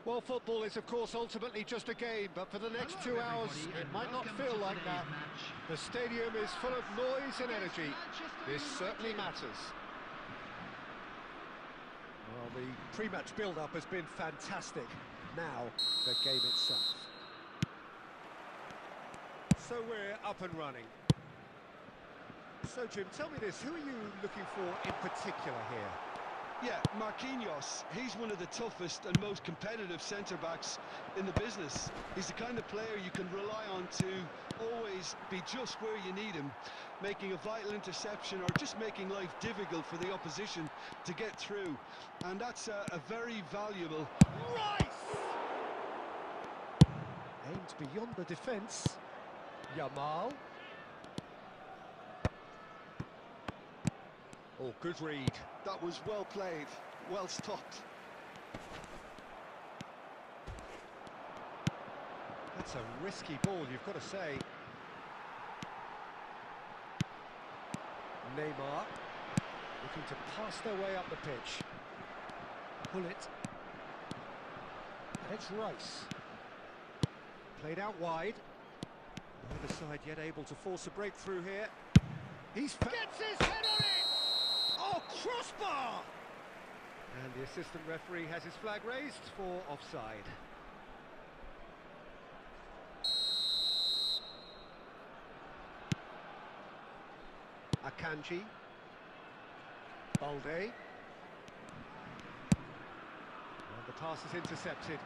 Well, football is, of course, ultimately just a game, but for the next 2 hours, it might not feel like that. The stadium is full of noise and energy. This certainly matters. Well, the pre-match build-up has been fantastic. Now, the game itself. So we're up and running. So, Jim, tell me this, who are you looking for in particular here? Yeah, Marquinhos, he's one of the toughest and most competitive centre-backs in the business. He's the kind of player you can rely on to always be just where you need him, making a vital interception or just making life difficult for the opposition to get through. And that's a very valuable... Rice! Aimed beyond the defence. Yamal. Oh, good read. That was well played, well stopped. That's a risky ball, you've got to say. Neymar looking to pass their way up the pitch. Pull it. And it's Rice. Played out wide. Neither side yet able to force a breakthrough here. Gets his head on it! Oh, crossbar! And the assistant referee has his flag raised for offside. Akanji. Balde. And the pass is intercepted.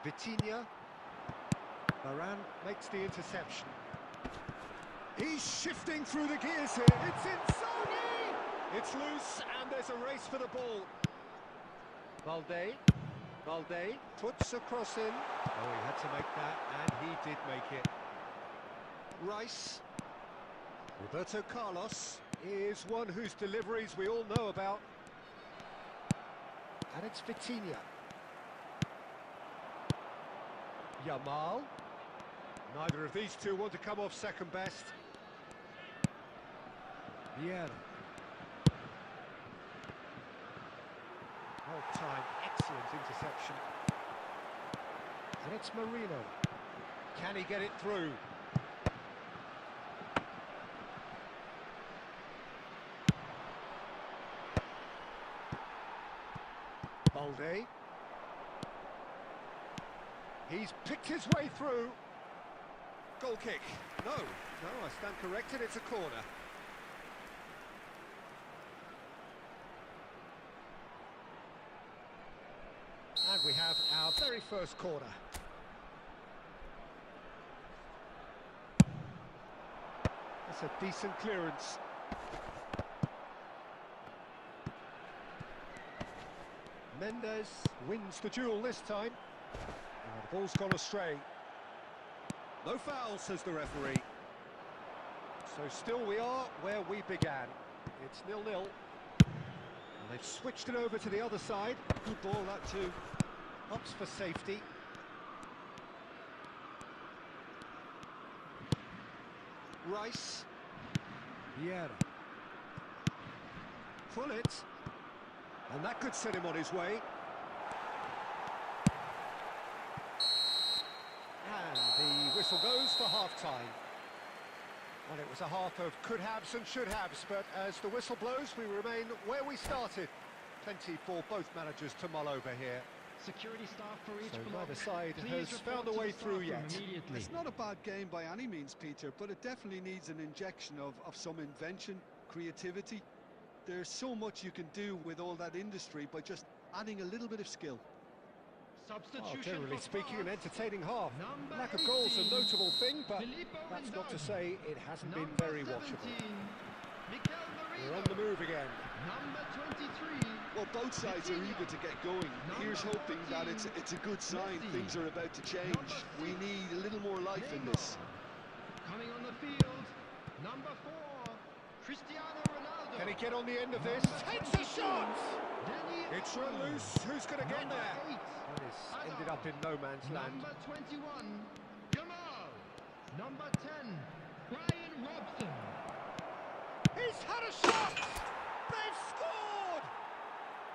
Vitinha. Varane makes the interception. He's shifting through the gears here. It's Insoni! It's loose, and there's a race for the ball. Balde puts a cross in. Oh, he had to make that, and he did make it. Rice. Roberto Carlos is one whose deliveries we all know about. And it's Vitinha. Yamal. Neither of these two want to come off second best. Vieira. Well timed, excellent interception. And it's Marino. Can he get it through? Balde. He's picked his way through. Goal kick. No, I stand corrected, it's a corner. And we have our very first corner. That's a decent clearance. Mendes wins the duel this time. And the ball's gone astray. No foul, says the referee. So still we are where we began. It's 0-0. And they've switched it over to the other side. Good ball, that too. Ups for safety. Rice. Vieira. Pull it. And that could set him on his way. And the whistle goes for half-time. Well, it was a half of could-haves and should-haves, but as the whistle blows, we remain where we started. Plenty for both managers to mull over here. Security staff for each So block. neither side Please has report found a to way the staff through room yet. immediately. It's not a bad game by any means, Peter, but it definitely needs an injection of some invention, creativity. There's so much you can do with all that industry by just adding a little bit of skill. Substitution Generally for speaking, an France. entertaining half. Number Lack of goals a 18, notable thing, but Filippo that's not to Inzaghi. say it hasn't been Number very 17, watchable. Mikel We're on Merino. the move again. Number 23, Well, both sides are eager to get going. Here's hoping that it's a good sign. Messi. Things are about to change. Number We 6, need a little more life in Neymar. this. Coming on the field, number 4, Cristiano Ronaldo. Can he get on the end of this? Number Takes a 22, shot! Dani It's Olmo. run loose. Who's going to get Number there? 8, That is ended up in no man's land. Number 21, Jamal. Number 10, Brian Robson. He's had a shot! They've scored!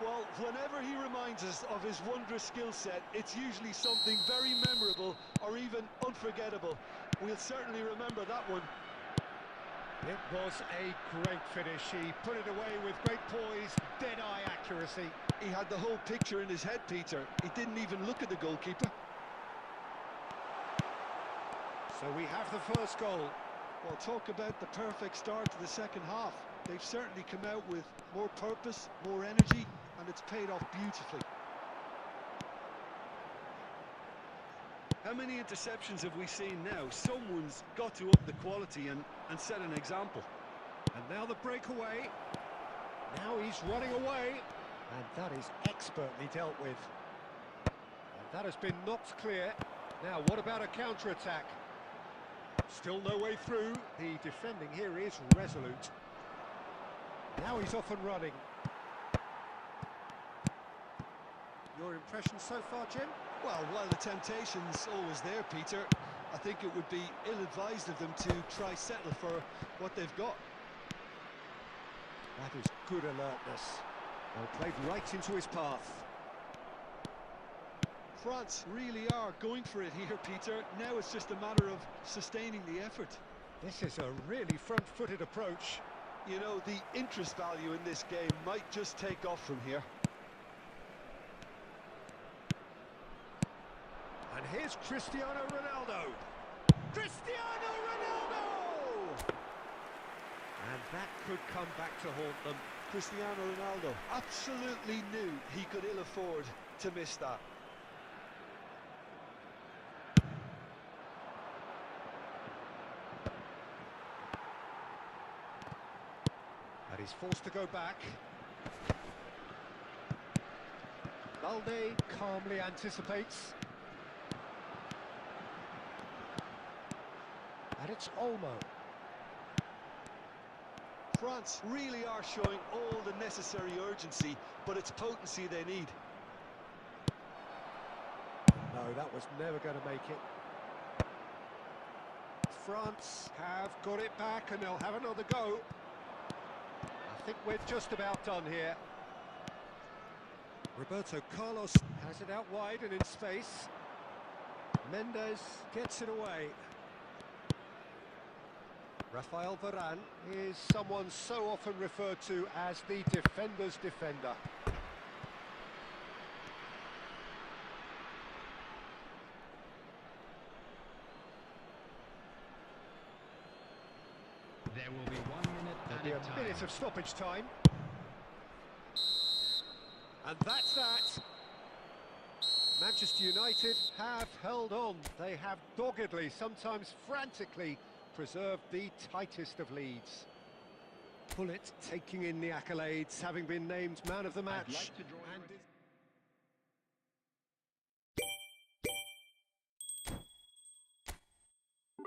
Well, whenever he reminds us of his wondrous skill set, it's usually something very memorable or even unforgettable. We'll certainly remember that one. It was a great finish. He put it away with great poise, dead-eye accuracy. He had the whole picture in his head, Peter. He didn't even look at the goalkeeper. So we have the first goal. Well, talk about the perfect start to the second half. They've certainly come out with more purpose, more energy, and it's paid off beautifully. How many interceptions have we seen now? Someone's got to up the quality and set an example. And now the breakaway. Now he's running away. And that is expertly dealt with. And that has been knocked clear. Now, what about a counter-attack? Still no way through. The defending here is resolute. Now he's off and running. Your impression so far, Jim? Well, while the temptation's always there, Peter, I think it would be ill-advised of them to try settle for what they've got. That is good alertness. Well, played right into his path. France really are going for it here, Peter. Now it's just a matter of sustaining the effort. This is a really front-footed approach. You know, the interest value in this game might just take off from here. And here's Cristiano Ronaldo. Cristiano Ronaldo! And that could come back to haunt them. Cristiano Ronaldo absolutely knew he could ill afford to miss that. And he's forced to go back. Balde calmly anticipates. And it's Olmo. France really are showing all the necessary urgency, but it's potency they need. No, that was never going to make it. France have got it back and they'll have another go. I think we're just about done here. Roberto Carlos has it out wide and in space. Mendes gets it away. Rafael Varane is someone so often referred to as the defender's defender. There will be 1 minute There'll be added a time. minute of stoppage time. And that's that. Manchester United have held on. They have doggedly, sometimes frantically, preserved the tightest of leads. Pullet taking in the accolades, having been named man of the match. I'd like to draw your And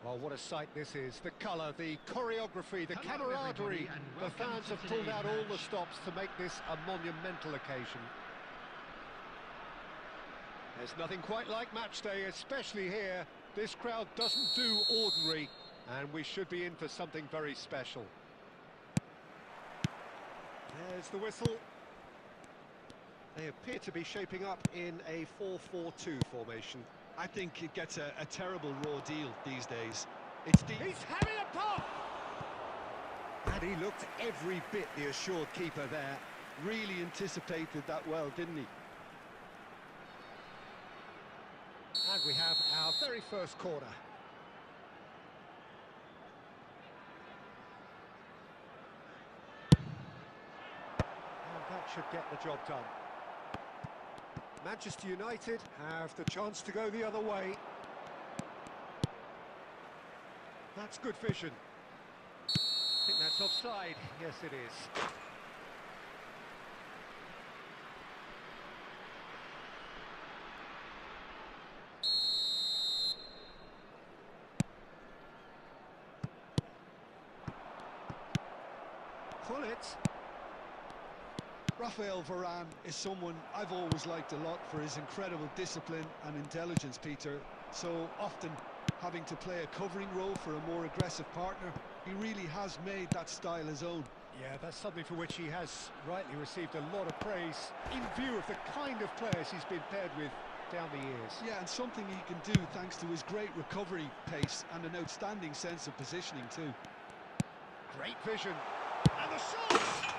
Oh, what a sight this is. The colour, the choreography, the Hello, camaraderie. everybody, and The welcome fans to have pulled today's out all the match. stops to make this a monumental occasion. There's nothing quite like match day, especially here. This crowd doesn't do ordinary, and we should be in for something very special. There's the whistle. They appear to be shaping up in a 4-4-2 formation. I think it gets a terrible raw deal these days. It's deep. He's having a pop! And he looked every bit the assured keeper there. Really anticipated that well, didn't he? And we have our very first corner. And that should get the job done. Manchester United have the chance to go the other way. That's good vision. I think that's offside. Yes, it is. Pull it. Rafael Varane is someone I've always liked a lot for his incredible discipline and intelligence, Peter. So often having to play a covering role for a more aggressive partner, he really has made that style his own. Yeah, that's something for which he has rightly received a lot of praise in view of the kind of players he's been paired with down the years. Yeah, and something he can do thanks to his great recovery pace and an outstanding sense of positioning too. Great vision. And the shot!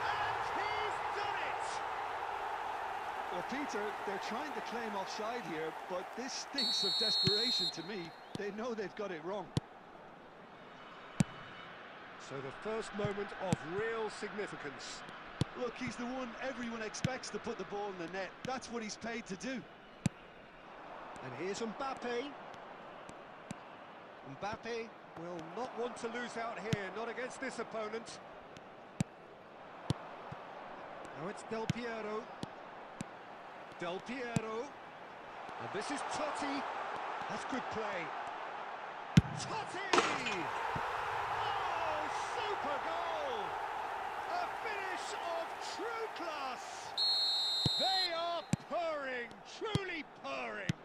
And he's done it! Well, Peter, they're trying to claim offside here, but this stinks of desperation to me. They know they've got it wrong. So the first moment of real significance. Look, he's the one everyone expects to put the ball in the net. That's what he's paid to do. And here's Mbappe. Mbappe will not want to lose out here, not against this opponent. Now it's Del Piero. Del Piero. And this is Totti. That's good play. Totti! Oh, super goal! A finish of true class! They are purring, truly purring.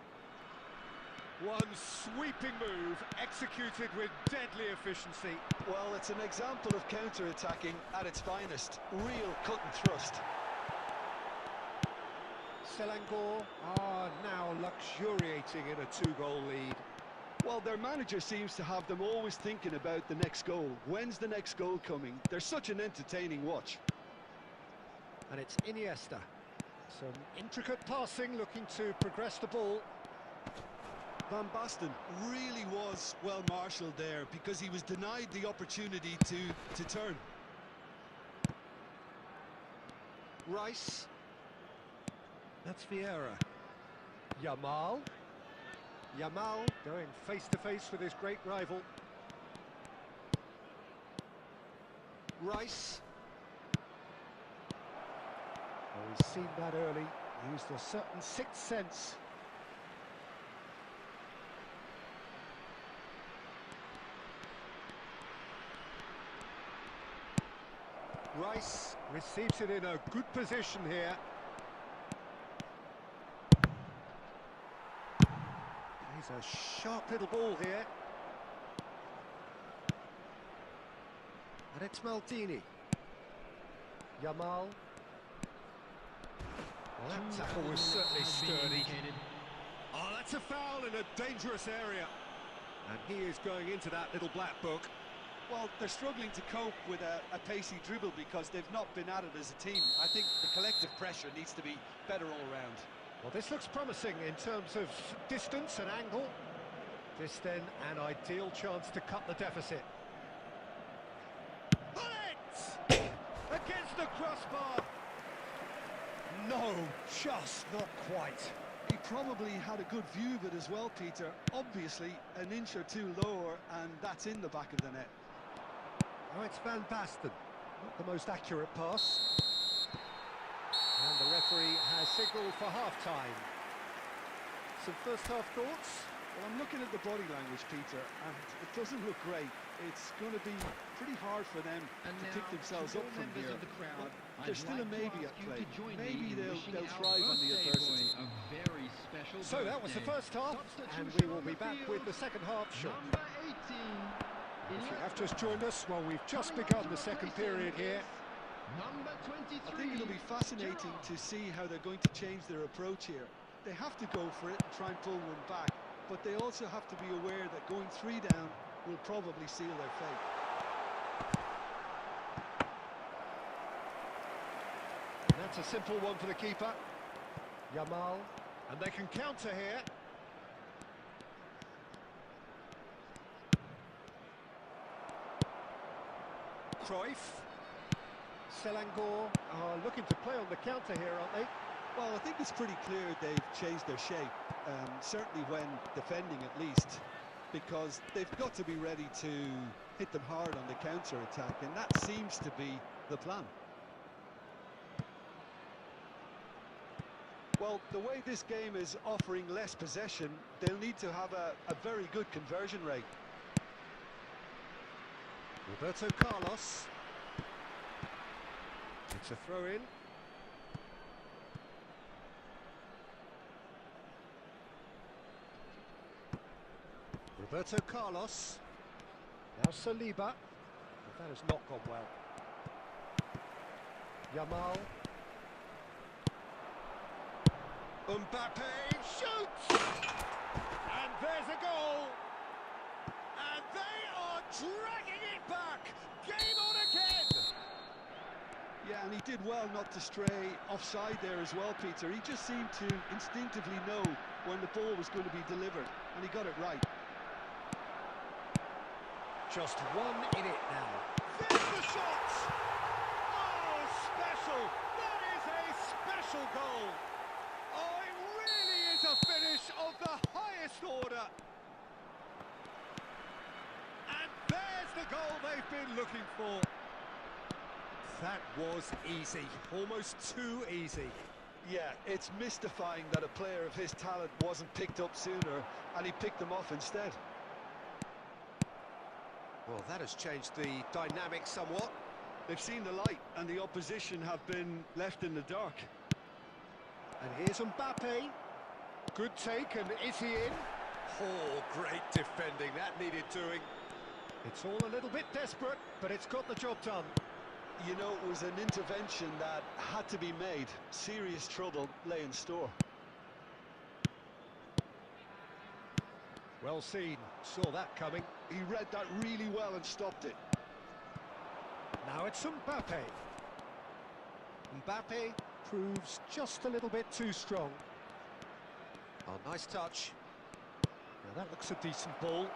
One sweeping move, executed with deadly efficiency. Well, it's an example of counter-attacking at its finest. Real cut and thrust. Selangor are now luxuriating in a two-goal lead. Well, their manager seems to have them always thinking about the next goal. When's the next goal coming? They're such an entertaining watch. And it's Iniesta. Some intricate passing, looking to progress the ball. Van Basten really was well marshalled there because he was denied the opportunity to turn. Rice. That's Vieira. Yamal. Yamal going face-to-face with his great rival. Rice. Oh, he's seen that early. Used a certain sixth sense. Rice receives it in a good position here. He's a sharp little ball here. And it's Maldini. Yamal. Well, that tackle was certainly sturdy. Oh, that's a foul in a dangerous area. And he is going into that little black book. Well, they're struggling to cope with a pacey dribble because they've not been at it as a team. I think the collective pressure needs to be better all round. Well, this looks promising in terms of distance and angle. This then an ideal chance to cut the deficit. Bullet! Against the crossbar. No, just not quite. He probably had a good view of it as well, Peter. Obviously, an inch or two lower, and that's in the back of the net. Oh, it's Van Basten. Not the most accurate pass. And the referee has signalled for half-time. Some first-half thoughts? Well, I'm looking at the body language, Peter, and it doesn't look great. It's going to be pretty hard for them And to now, pick themselves to up all from members here. of the crowd, But there's I'd still a like to maybe ask at you play. to join Maybe me in wishing they'll our thrive on the birthday adversity. boy a very special So that was the birthday. first half, and Substitution we will on be the back with field, the second half shortly. Number 18. If you have just joined us, well, we've just Coming on begun to the second replace him period here. is Number 23. I think it'll be fascinating to see how they're going to change their approach here. They have to go for it and try and pull one back, but they also have to be aware that going 3 down will probably seal their fate. And that's a simple one for the keeper. Yamal, and they can counter here. Cruyff. Selangor are looking to play on the counter here, aren't they? Well, I think it's pretty clear they've changed their shape, certainly when defending at least, because they've got to be ready to hit them hard on the counter-attack, and that seems to be the plan. Well, the way this game is offering less possession, they'll need to have a very good conversion rate. Roberto Carlos. It's a throw-in. Roberto Carlos. Now Saliba. But that has not gone well. Yamal. Mbappe shoots! And there's a goal! And they are dragging it back! Game on again! Yeah, and he did well not to stray offside there as well, Peter. He just seemed to instinctively know when the ball was going to be delivered, and he got it right. Just one in it now. There's the shot! Oh, special! That is a special goal! Oh, it really is a finish of the highest order! And there's the goal they've been looking for. That was easy, almost too easy. Yeah, it's mystifying that a player of his talent wasn't picked up sooner, and he picked them off instead. Well, that has changed the dynamic somewhat. They've seen the light, and the opposition have been left in the dark. And here's Mbappe. Good take, and is he in? Oh, great defending, that needed doing. It's all a little bit desperate, but it's got the job done. You know, it was an intervention that had to be made. Serious trouble lay in store. Well seen, saw that coming. He read that really well and stopped it. Now it's Mbappe. Mbappe proves just a little bit too strong. Oh, nice touch. Now that looks a decent ball.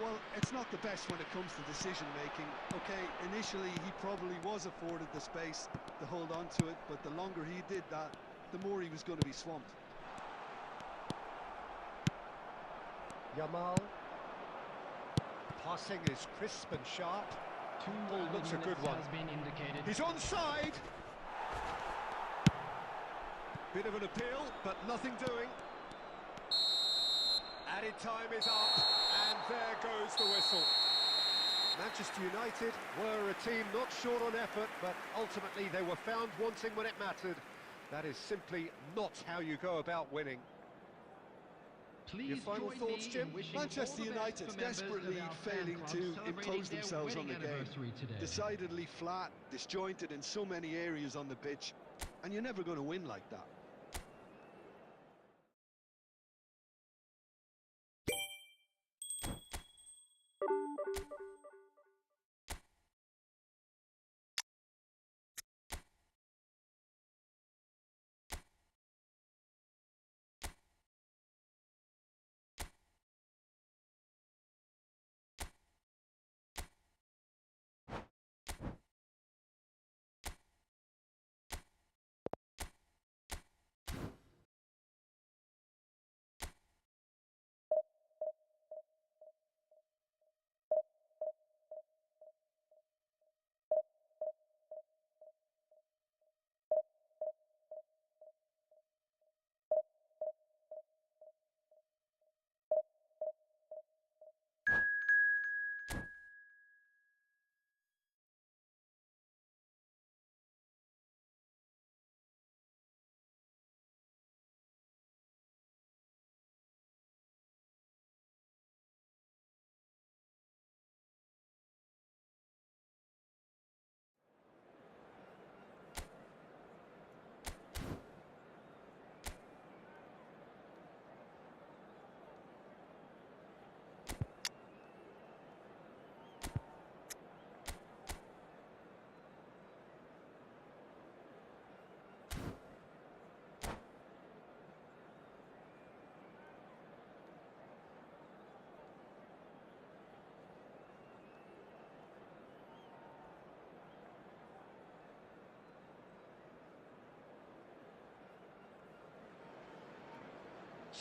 Well, it's not the best when it comes to decision-making. Okay, initially he probably was afforded the space to hold on to it, but the longer he did that, the more he was going to be swamped. Yamal. Passing is crisp and sharp. Ball looks a good one. Has been indicated. He's onside. Bit of an appeal, but nothing doing. Added time is up, and there goes the whistle. Manchester United were a team not short on effort, but ultimately they were found wanting when it mattered. That is simply not how you go about winning. Please Your final join thoughts, me Jim? in wishing Manchester all the best United for members desperately of our fan failing club to celebrating impose their themselves on the wedding game. anniversary today. Decidedly flat, disjointed in so many areas on the pitch, and you're never going to win like that.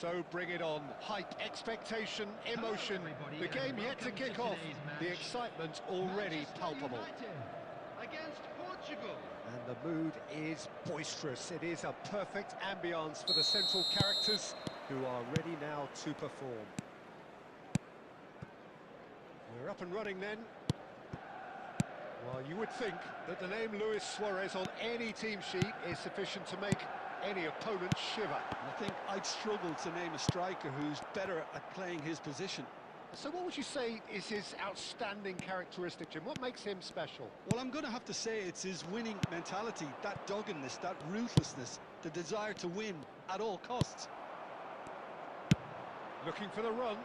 So bring it on. Hype, expectation, emotion. Hello, The game and yet to welcome kick to off. today's The match. excitement already Manchester palpable. United against Portugal. And the mood is boisterous. It is a perfect ambience for the central characters who are ready now to perform. We're up and running then. Well, you would think that the name Luis Suarez on any team sheet is sufficient to make any opponent shiver. I think I'd struggle to name a striker who's better at playing his position. So what would you say is his outstanding characteristic, Jim? What makes him special? Well, I'm going to have to say it's his winning mentality, that doggedness, that ruthlessness, the desire to win at all costs. Looking for the run.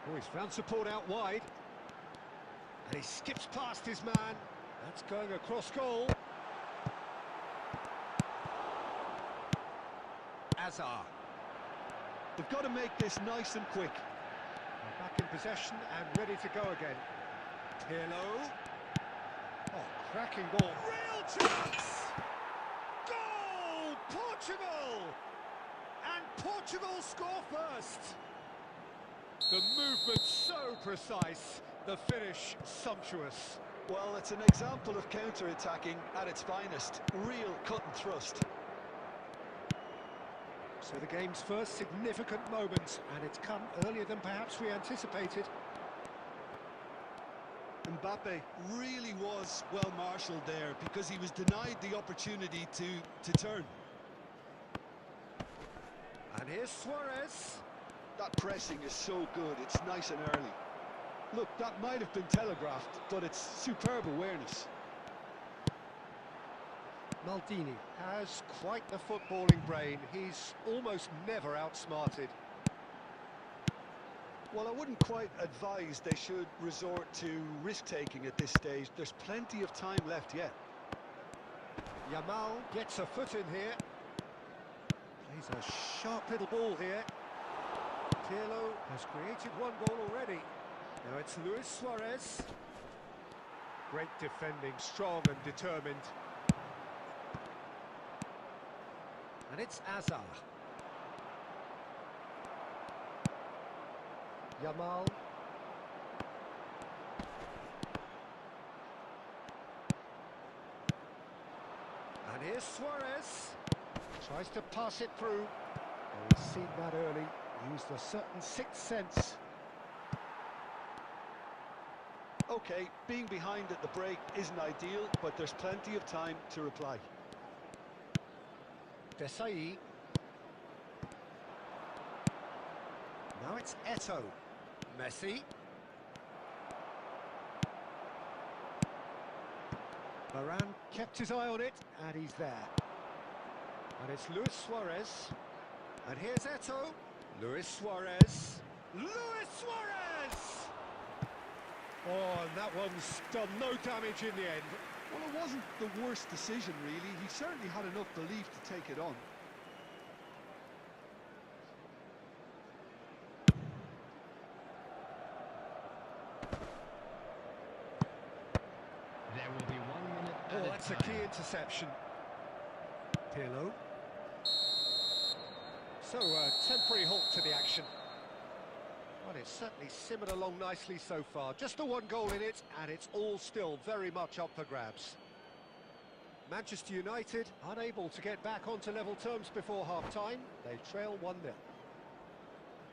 Oh, he's found support out wide. And he skips past his man. That's going across goal. Azar. They've got to make this nice and quick. Back in possession and ready to go again. Pirlo. Oh, cracking ball. Real chance! Goal! Portugal! And Portugal score first. The movement so precise, the finish sumptuous. Well, it's an example of counter-attacking at its finest. Real cut and thrust. So the game's first significant moment, and it's come earlier than perhaps we anticipated. Mbappe really was well marshalled there because he was denied the opportunity to turn. And here's Suarez. That pressing is so good, it's nice and early. Look, that might have been telegraphed, but it's superb awareness. Maldini has quite the footballing brain. He's almost never outsmarted. Well, I wouldn't quite advise they should resort to risk-taking at this stage. There's plenty of time left yet. Yamal gets a foot in here. Plays a sharp little ball here. Pirlo has created one goal already. Now it's Luis Suarez. Great defending, strong and determined. And it's Azar. Yamal. And here's Suarez. Tries to pass it through. Oh, he's seen that early. Used a certain sixth sense. Okay, being behind at the break isn't ideal, but there's plenty of time to reply. Desai. Now it's Eto'o. Messi. Varane kept his eye on it, and he's there. And it's Luis Suarez. And here's Eto'o. Luis Suarez. Luis Suarez! Oh, and that one's done no damage in the end. Well, it wasn't the worst decision, really. He certainly had enough belief to take it on. There will be 1 minute. Oh, that's a key interception. Pirlo. So, temporary halt to the action. Well, it's certainly simmered along nicely so far. Just the one goal in it, and it's all still very much up for grabs. Manchester United unable to get back onto level terms before half-time. They trail 1-0.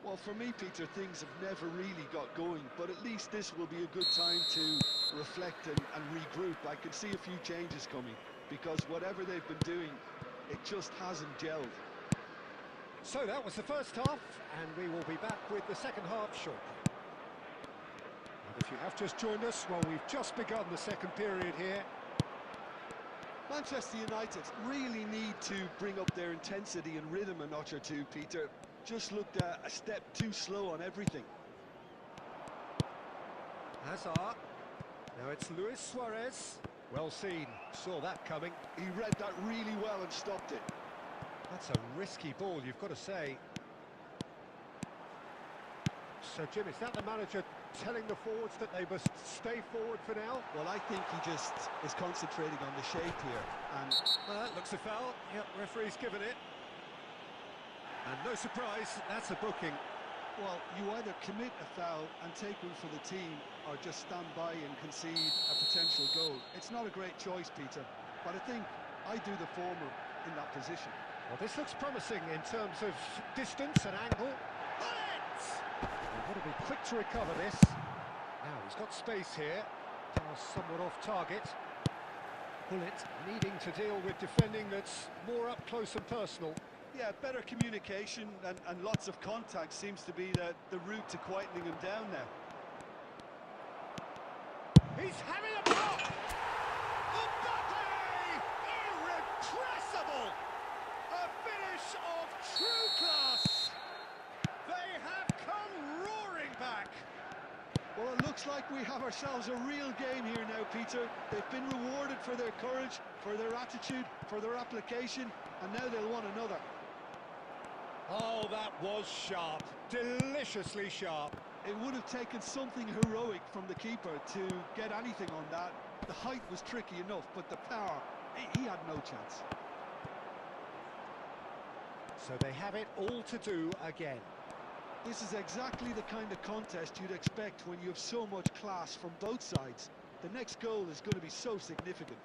Well, for me, Peter, things have never really got going, but at least this will be a good time to reflect and regroup. I can see a few changes coming, because whatever they've been doing, it just hasn't gelled. So that was the first half, and we will be back with the second half shortly. And if you have just joined us, well, we've just begun the second period here. Manchester United really need to bring up their intensity and rhythm a notch or two, Peter. Just looked a step too slow on everything. Hazard. Now it's Luis Suarez. Well seen. Saw that coming. He read that really well and stopped it. That's a risky ball, you've got to say. So, Jim, is that the manager telling the forwards that they must stay forward for now? Well, I think he just is concentrating on the shape here. And That looks a foul. Yep, referee's given it. And no surprise, that's a booking. Well, you either commit a foul and take one for the team, or just stand by and concede a potential goal. It's not a great choice, Peter, but I think I do the former in that position. Well, this looks promising in terms of distance and angle. Bullet! They've got to be quick to recover this. Now, he's got space here. Pass somewhat off target. Bullet needing to deal with defending that's more up close and personal. Yeah, better communication and lots of contact seems to be the route to quietening him down now. He's having a block! Mbappe! Irrepressible! A finish of true class! They have come roaring back! Well, it looks like we have ourselves a real game here now, Peter. They've been rewarded for their courage, for their attitude, for their application, and now they'll want another. Oh, that was sharp. Deliciously sharp. It would have taken something heroic from the keeper to get anything on that. The height was tricky enough, but the power, he had no chance. So they have it all to do again. This is exactly the kind of contest you'd expect when you have so much class from both sides. The next goal is going to be so significant.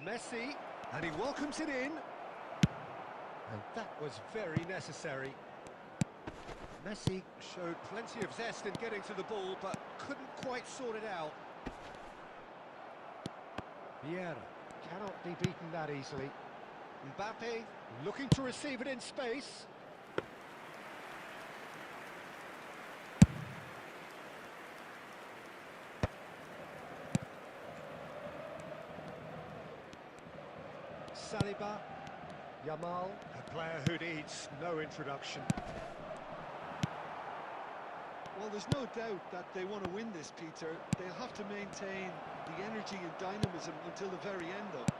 Messi, and he welcomes it in. And that was very necessary. Messi showed plenty of zest in getting to the ball, but couldn't quite sort it out. Vieira cannot be beaten that easily. Mbappe looking to receive it in space. Saliba, Yamal, a player who needs no introduction. Well, there's no doubt that they want to win this, Peter. They'll have to maintain the energy and dynamism until the very end, though.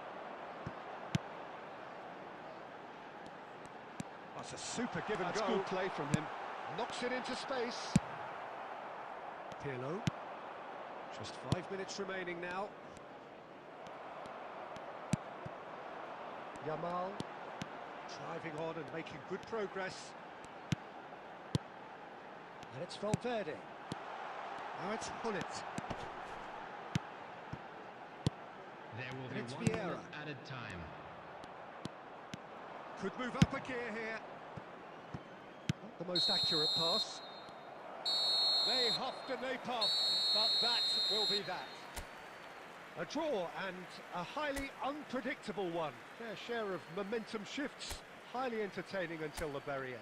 That's a super give and That's go. good play from him. Knocks it into space. Pirlo. Just 5 minutes remaining now. Yamal driving on and making good progress. And it's Valverde. Now it's Bullet. There will And be it's 1 Vieira. minute added time. Could move up a gear here. Not the most accurate pass. They huffed and they puffed, but that will be that. A draw and a highly unpredictable one. Fair share of momentum shifts, highly entertaining until the very end.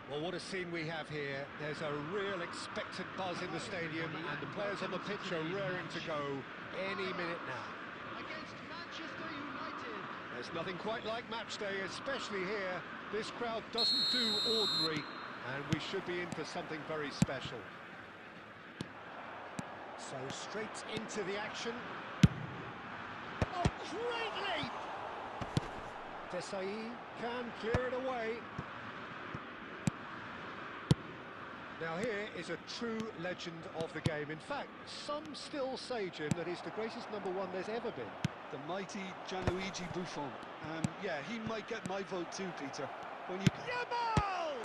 Well, what a scene we have here. There's a real expectant buzz in the stadium, and the players on the pitch are raring to go any minute now. Against Manchester United, There's nothing quite like match day, especially here. This crowd doesn't do ordinary, and we should be in for something very special. So straight into the action. Oh, great leap! Desai can clear it away. Now here is a true legend of the game. In fact, some still say, Jim, that he's the greatest #1 there's ever been. The mighty Gianluigi Buffon. Yeah, he might get my vote too, Peter. When you... Yamal!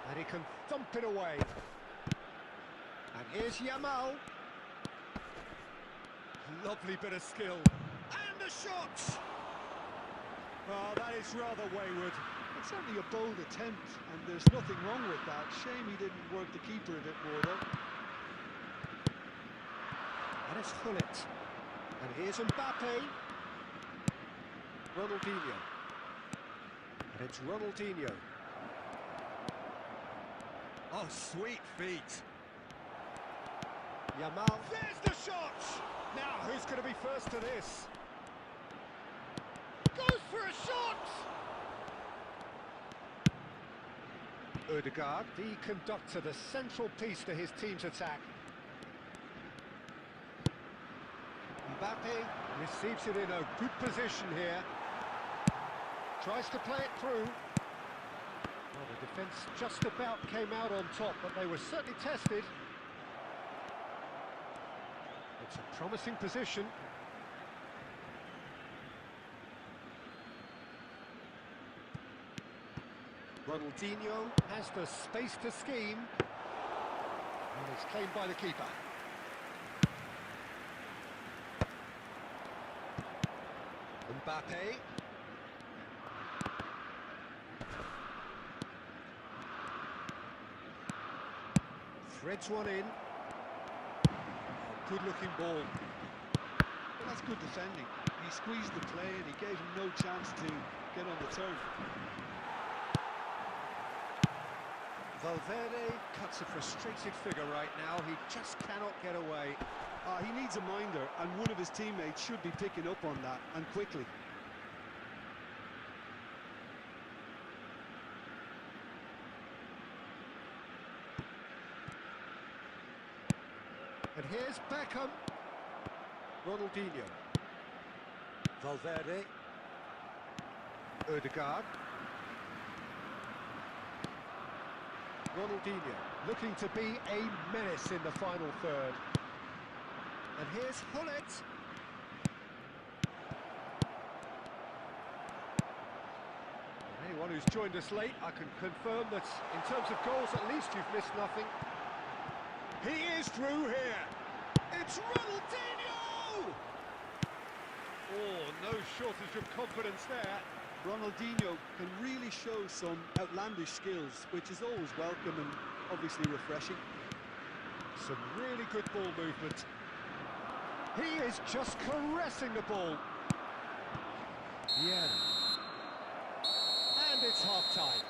And he can thump it away. And here's Yamal. Lovely bit of skill. And the shot! Oh, that is rather wayward. It's certainly a bold attempt, and there's nothing wrong with that. Shame he didn't work the keeper a bit more, though. And it's Hullet. And here's Mbappe. Ronaldinho. And it's Ronaldinho. Oh, sweet feet. Yamal. There's the shot! Now, who's going to be first to this? Goes for a shot! Odegaard, the conductor, the central piece to his team's attack. Mbappe receives it in a good position here. Tries to play it through. Well, the defence just about came out on top, but they were certainly tested. It's a promising position. Ronaldinho has the space to scheme. And it's claimed by the keeper. Mbappe. Threads one in. Good looking ball. Well, that's good defending. He squeezed the play and he gave him no chance to get on the turn. Valverde cuts a frustrated figure right now. He just cannot get away. He needs a minder, and one of his teammates should be picking up on that, and quickly. And here's Beckham. Ronaldinho. Valverde. Odegaard. Ronaldinho looking to be a menace in the final third. And here's Hullet. Anyone who's joined us late, I can confirm that in terms of goals, at least you've missed nothing. He is through here. It's Ronaldinho! Oh, no shortage of confidence there. Ronaldinho can really show some outlandish skills, which is always welcome and obviously refreshing. Some really good ball movement. He is just caressing the ball. Yeah. And it's half-time.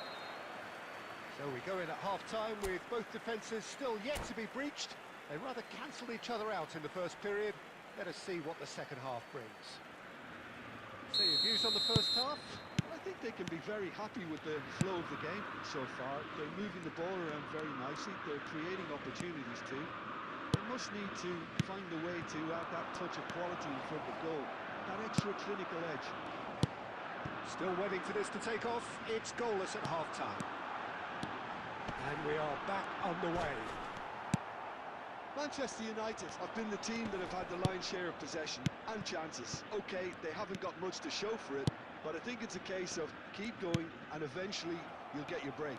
So we go in at half-time with both defences still yet to be breached. They rather cancelled each other out in the first period. Let us see what the second half brings. So your views on the first half? I think they can be very happy with the flow of the game so far. They're moving the ball around very nicely. They're creating opportunities too. They must need to find a way to add that touch of quality in front of goal. That extra clinical edge. Still waiting for this to take off. It's goalless at half-time. And we are back underway. Manchester United have been the team that have had the lion's share of possession and chances. Okay, they haven't got much to show for it, but I think it's a case of keep going and eventually you'll get your break.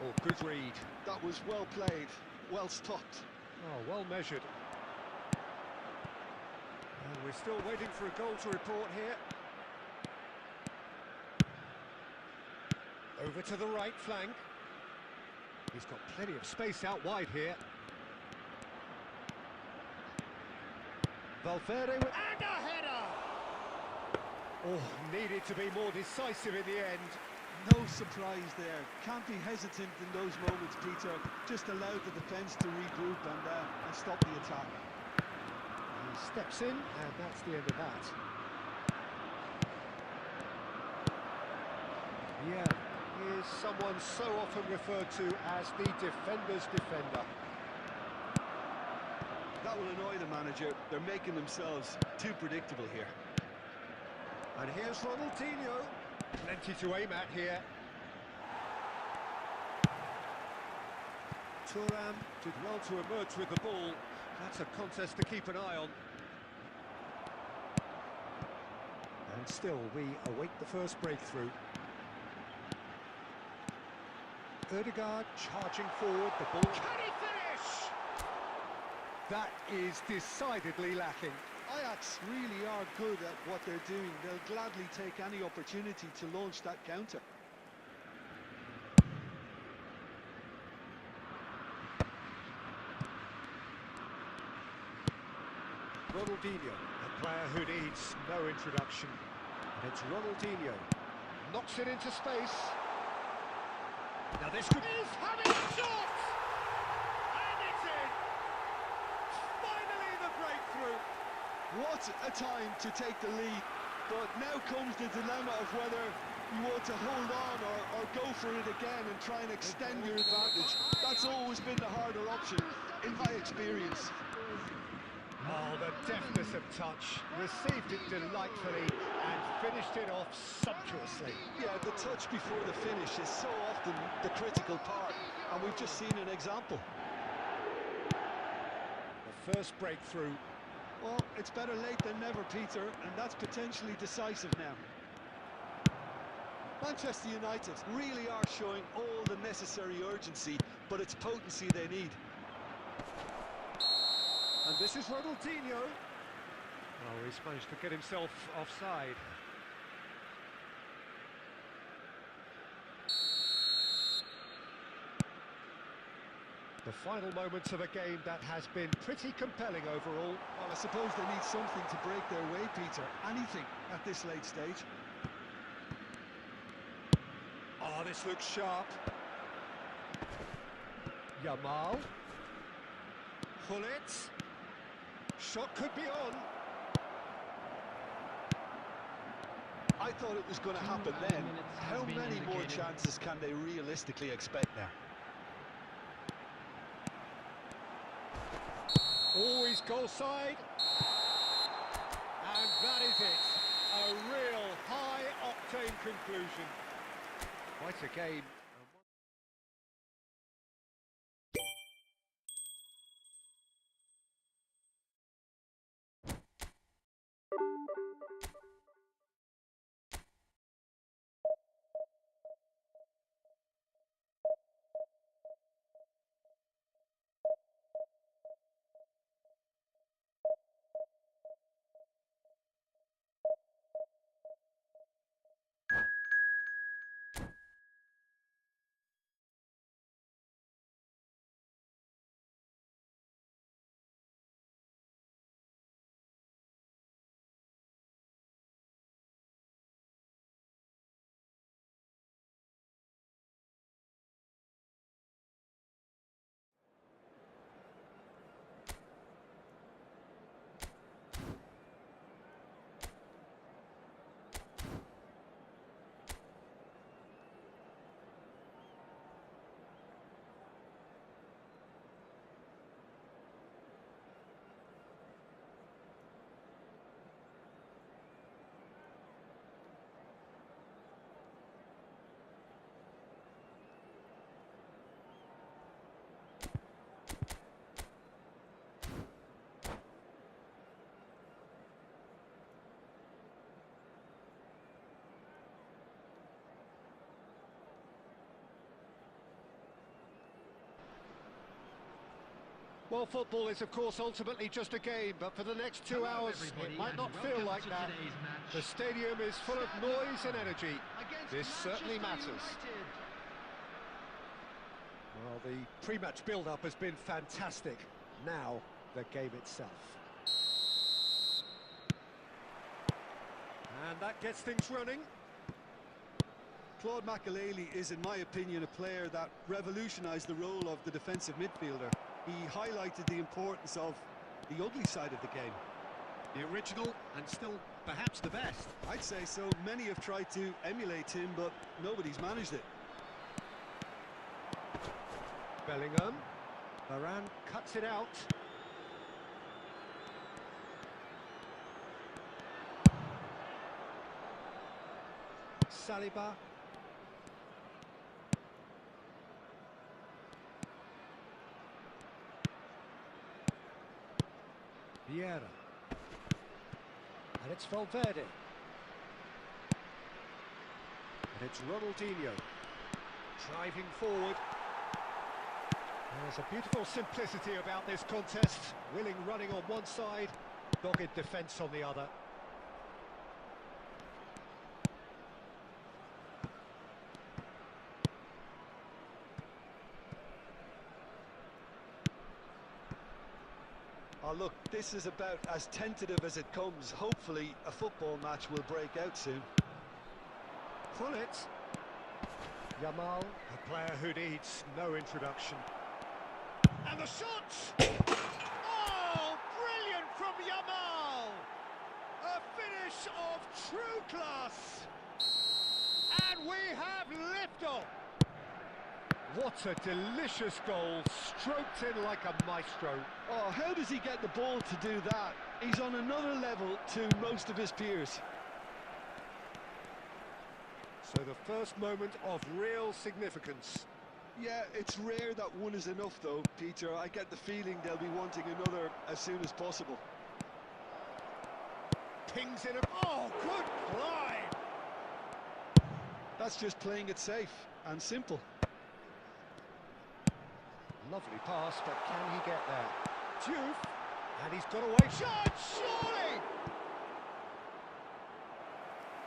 Oh, good read. That was well played, well stopped. Oh, well measured. And we're still waiting for a goal to report here. Over to the right flank. He's got plenty of space out wide here. Valverde with... And a header! Oh, needed to be more decisive in the end. No surprise there. Can't be hesitant in those moments, Peter. Just allow the defence to regroup and stop the attack. He's Steps in, and that's the end of that. Yeah, he is someone so often referred to as the defender's defender. That will annoy the manager. They're making themselves too predictable here. And here's Ronaldinho. Plenty to aim at here. Thuram did well to emerge with the ball. That's a contest to keep an eye on. And still, we await the first breakthrough. Ødegaard charging forward, the ball. Can he finish? That is decidedly lacking. Ajax really are good at what they're doing. They'll gladly take any opportunity to launch that counter. Ronaldinho, a player who needs no introduction. And it's Ronaldinho. Knocks it into space. Now this could... He's having a shot! And it's in! Finally the breakthrough! What a time to take the lead. But now comes the dilemma of whether you want to hold on or go for it again and try and extend your advantage. That's always been the harder option, in my experience. Oh, the deftness of touch. Received it delightfully and finished it off sumptuously. Yeah, the touch before the finish is so often the critical part, and we've just seen an example. The first breakthrough. Well, it's better late than never, Peter, and that's potentially decisive now. Manchester United really are showing all the necessary urgency, but it's potency they need. And this is Ronaldinho. Oh, he's managed to get himself offside. The final moments of a game that has been pretty compelling overall. Well, I suppose they need something to break their way, Peter. Anything at this late stage. Oh, this looks sharp. Yamal. Hullet. Shot could be on. I thought it was going to happen then. How many more chances can they realistically expect now? Always goal side. And that is it. A real high-octane conclusion. Quite a game. Well, football is, of course, ultimately just a game, but for the next 2 hours, it might not feel like that. The stadium is full of noise and energy. This certainly matters. Well, the pre-match build-up has been fantastic. Now, the game itself. And that gets things running. Claude Makelele is, in my opinion, a player that revolutionised the role of the defensive midfielder. He highlighted the importance of the ugly side of the game. The original and still perhaps the best. I'd say so. Many have tried to emulate him, but nobody's managed it. Bellingham. Varane cuts it out. Saliba. Vieira. And it's Valverde. And it's Ronaldinho. Driving forward. There's a beautiful simplicity about this contest. Willing running on one side, dogged defence on the other. Oh, look, this is about as tentative as it comes. Hopefully, a football match will break out soon. Pull it. Yamal, a player who needs no introduction. And the shot! Oh, brilliant from Yamal! A finish of true class! And we have liftoff! What a delicious goal, stroked in like a maestro. Oh, how does he get the ball to do that? He's on another level to most of his peers. So the first moment of real significance. Yeah, it's rare that one is enough though, Peter. I get the feeling they'll be wanting another as soon as possible. Pings in a... Oh, good climb! That's just playing it safe and simple. Lovely pass, but can he get there? Diouf, and he's got away. Shot, surely!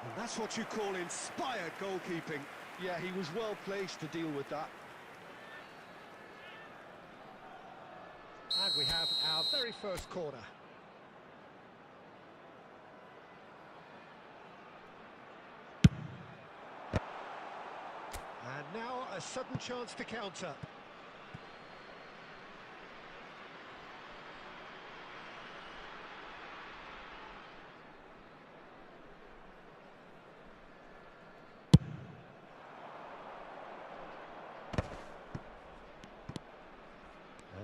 And that's what you call inspired goalkeeping. Yeah, he was well placed to deal with that. And we have our very first corner. And now a sudden chance to counter.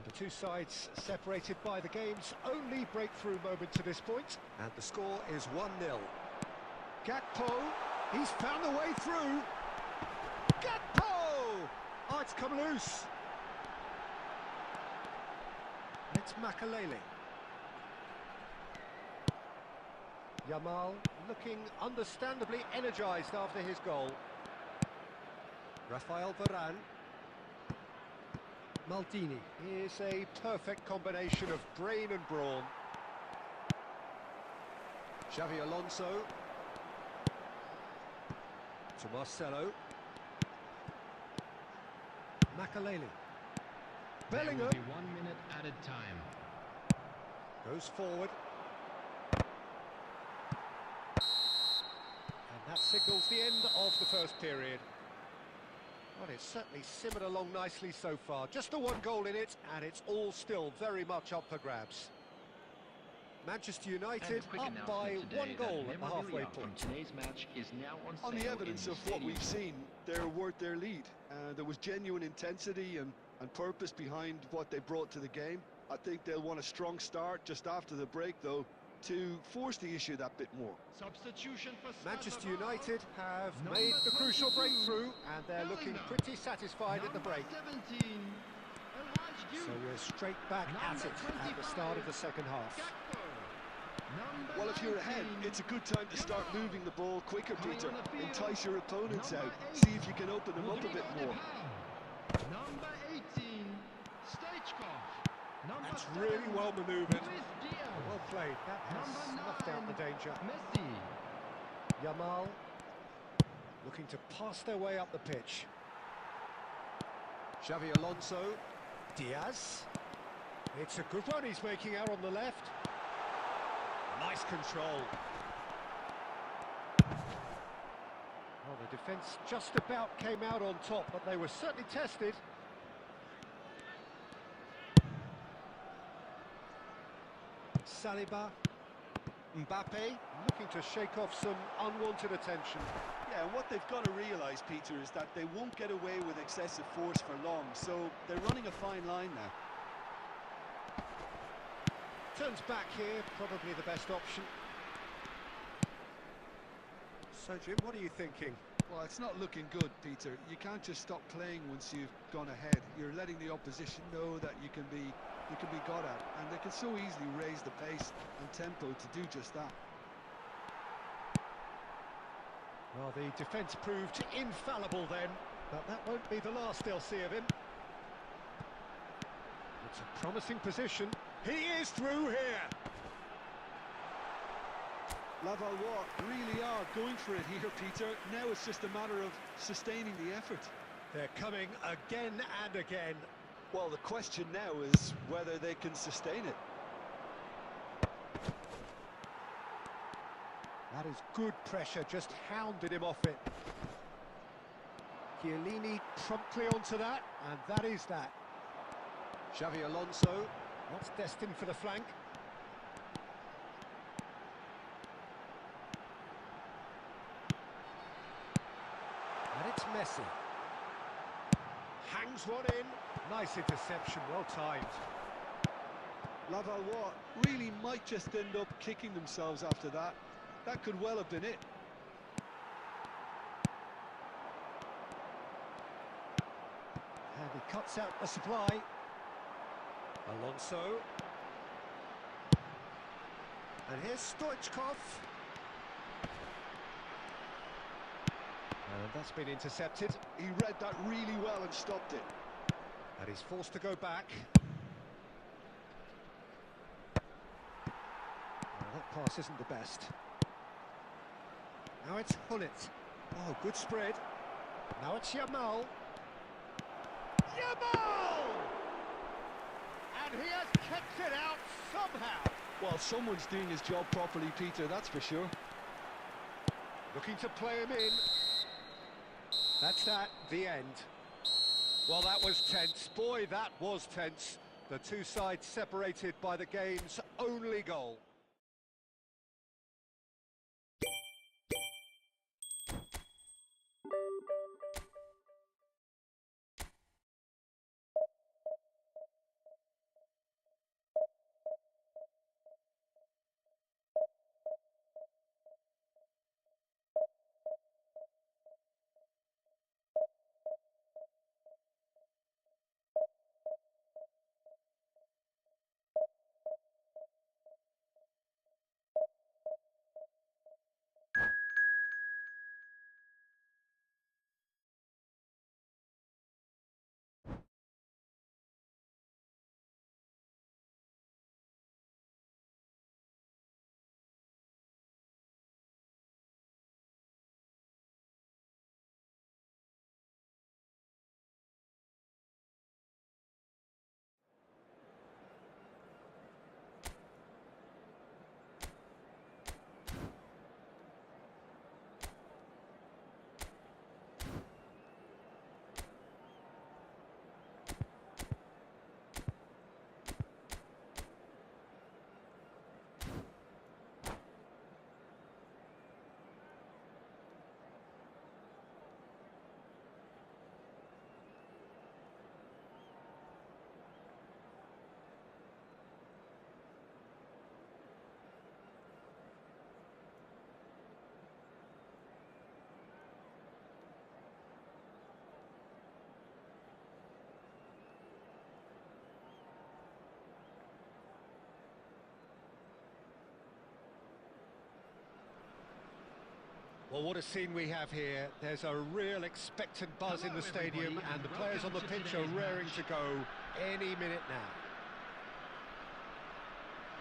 The two sides separated by the game's only breakthrough moment to this point. And the score is 1-0. Gakpo, he's found a way through. Gakpo! Oh, it's come loose. It's Makalele. Yamal looking understandably energised after his goal. Rafael Varane. Maldini is a perfect combination of brain and brawn. Xavi Alonso. To Marcelo. Makalele. Bellingham. There will be 1 minute added time. Goes forward. And that signals the end of the first period. Well, it's certainly simmered along nicely so far. Just the one goal in it, and it's all still very much up for grabs. Manchester United up by one goal at the halfway point. Today's match is now on On the evidence of what we've seen, they're worth their lead. There was genuine intensity and purpose behind what they brought to the game. I think they'll want a strong start just after the break, though, to force the issue that bit more. Substitution for Manchester United have made the crucial breakthrough, and they're looking pretty satisfied at the break. 17, So we're straight back at it at the start of the second half. Well, if you're ahead, it's a good time to start moving the ball quicker, Peter. Entice your opponents out. See if you can open them up a bit more. Number 18, Stoichkov. That's really well manoeuvred. Well played. That has snuffed out the danger. Messi. Yamal looking to pass their way up the pitch. Xavi Alonso. Diaz. It's a good run he's making out on the left. Nice control. Well, the defence just about came out on top, but they were certainly tested. Saliba. Mbappe looking to shake off some unwanted attention. Yeah, and what they've got to realise, Peter, is that they won't get away with excessive force for long, so they're running a fine line now. Turns back here, probably the best option. So, Jim, what are you thinking? Well, it's not looking good, Peter. You can't just stop playing once you've gone ahead. You're letting the opposition know that you can be got at, and they can so easily raise the pace and tempo to do just that. Well, the defence proved infallible then, but that won't be the last they'll see of him. It's a promising position. He is through here. Lavallois really are going for it here, Peter. Now it's just a matter of sustaining the effort. They're coming again and again. Well, the question now is whether they can sustain it. That is good pressure, just hounded him off it. Chiellini promptly onto that, and that is that. Xavi Alonso, what's destined for the flank. And it's Messi. Hangs one in. Nice interception, well timed. Lavallois really might just end up kicking themselves after that. That could well have been it. And he cuts out the supply. Alonso. And here's Stoichkov. And that's been intercepted. He read that really well and stopped it. And he's forced to go back. Well, that pass isn't the best. Now it's Hullet. Oh, good spread. Now it's Yamal. Yamal! And he has kept it out somehow. Well, someone's doing his job properly, Peter, that's for sure. Looking to play him in. That's that, the end. Well, that was tense. Boy, that was tense. The two sides separated by the game's only goal. Well, what a scene we have here. There's a real expectant buzz in the stadium, and the players on the pitch are raring to go any minute now.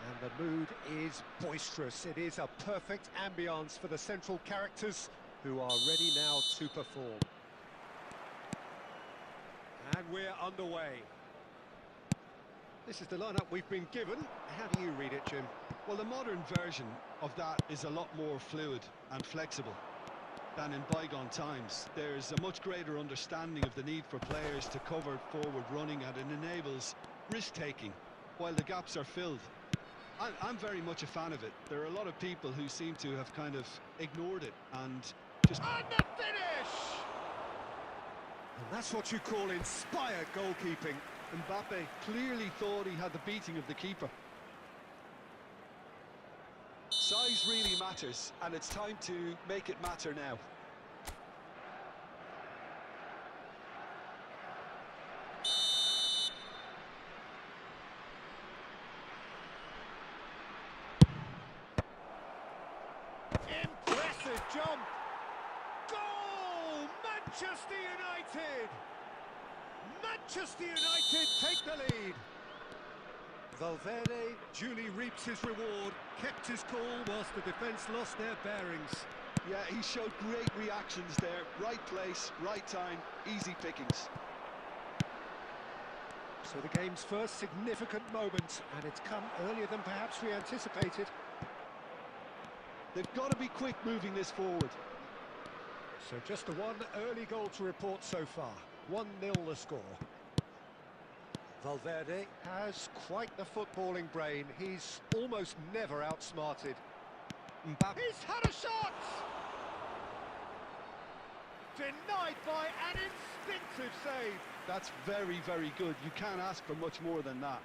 And the mood is boisterous. It is a perfect ambience for the central characters who are ready now to perform. And we're underway. This is the lineup we've been given. How do you read it, Jim? Well, the modern version of that is a lot more fluid and flexible than in bygone times. There's a much greater understanding of the need for players to cover forward running, and it enables risk-taking while the gaps are filled. I'm very much a fan of it. There are a lot of people who seem to have kind of ignored it and just... And the finish! And that's what you call inspired goalkeeping. Mbappe clearly thought he had the beating of the keeper. Size really matters, and it's time to make it matter now. Impressive jump! Goal! Manchester United! Manchester United take the lead. Valverde duly reaps his reward, kept his cool whilst the defence lost their bearings. Yeah, he showed great reactions there. Right place, right time, easy pickings. So the game's first significant moment, and it's come earlier than perhaps we anticipated. They've got to be quick moving this forward. So just the one early goal to report so far. 1-0 the score. Valverde has quite the footballing brain. He's almost never outsmarted. Mbappe. He's had a shot! Denied by an instinctive save. That's very, very good. You can't ask for much more than that.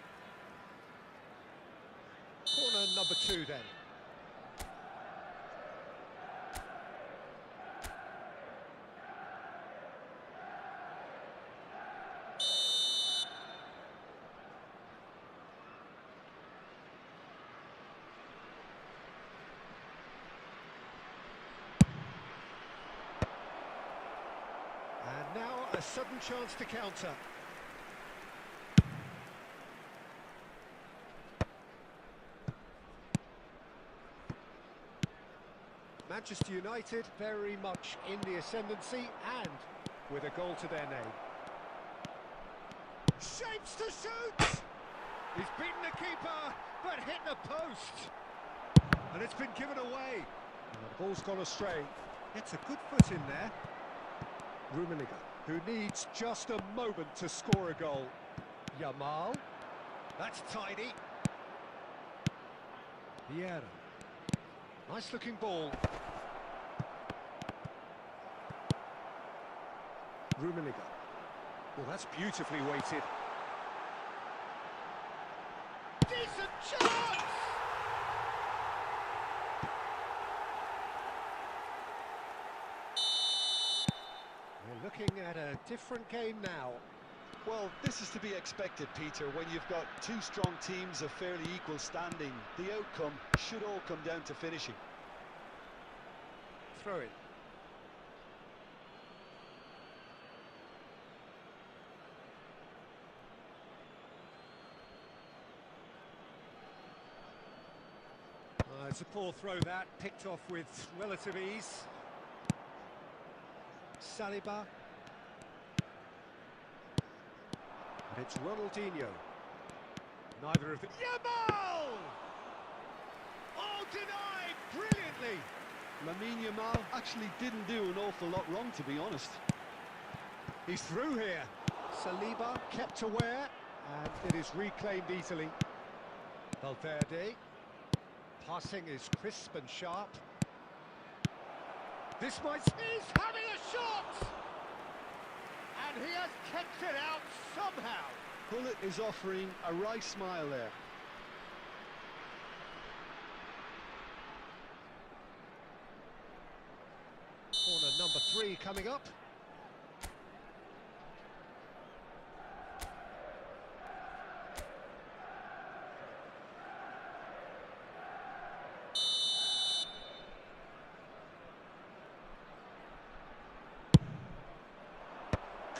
Corner number 2 then. And now a sudden chance to counter. Manchester United very much in the ascendancy and with a goal to their name. Shapes to shoot! He's beaten the keeper, but hit the post. And it's been given away. And the ball's gone astray. It's a good foot in there. Rummenigge, who needs just a moment to score a goal. Yamal. That's tidy. Vieira. Nice looking ball. Rummenigge. Well, that's beautifully weighted. Decent chance! We're looking at a different game now. Well, this is to be expected, Peter. When you've got two strong teams of fairly equal standing, the outcome should all come down to finishing. Throw it. It's a poor throw that, picked off with relative ease. Saliba. And it's Ronaldinho. Neither of them. Yamal! Oh, denied brilliantly. Lamine Yamal actually didn't do an awful lot wrong, to be honest. He's through here. Saliba kept aware, and it is reclaimed easily. Valverde. Passing is crisp and sharp. This might... He's having a shot! And he has kept it out somehow. Bullet is offering a wry smile there. Corner number 3 coming up.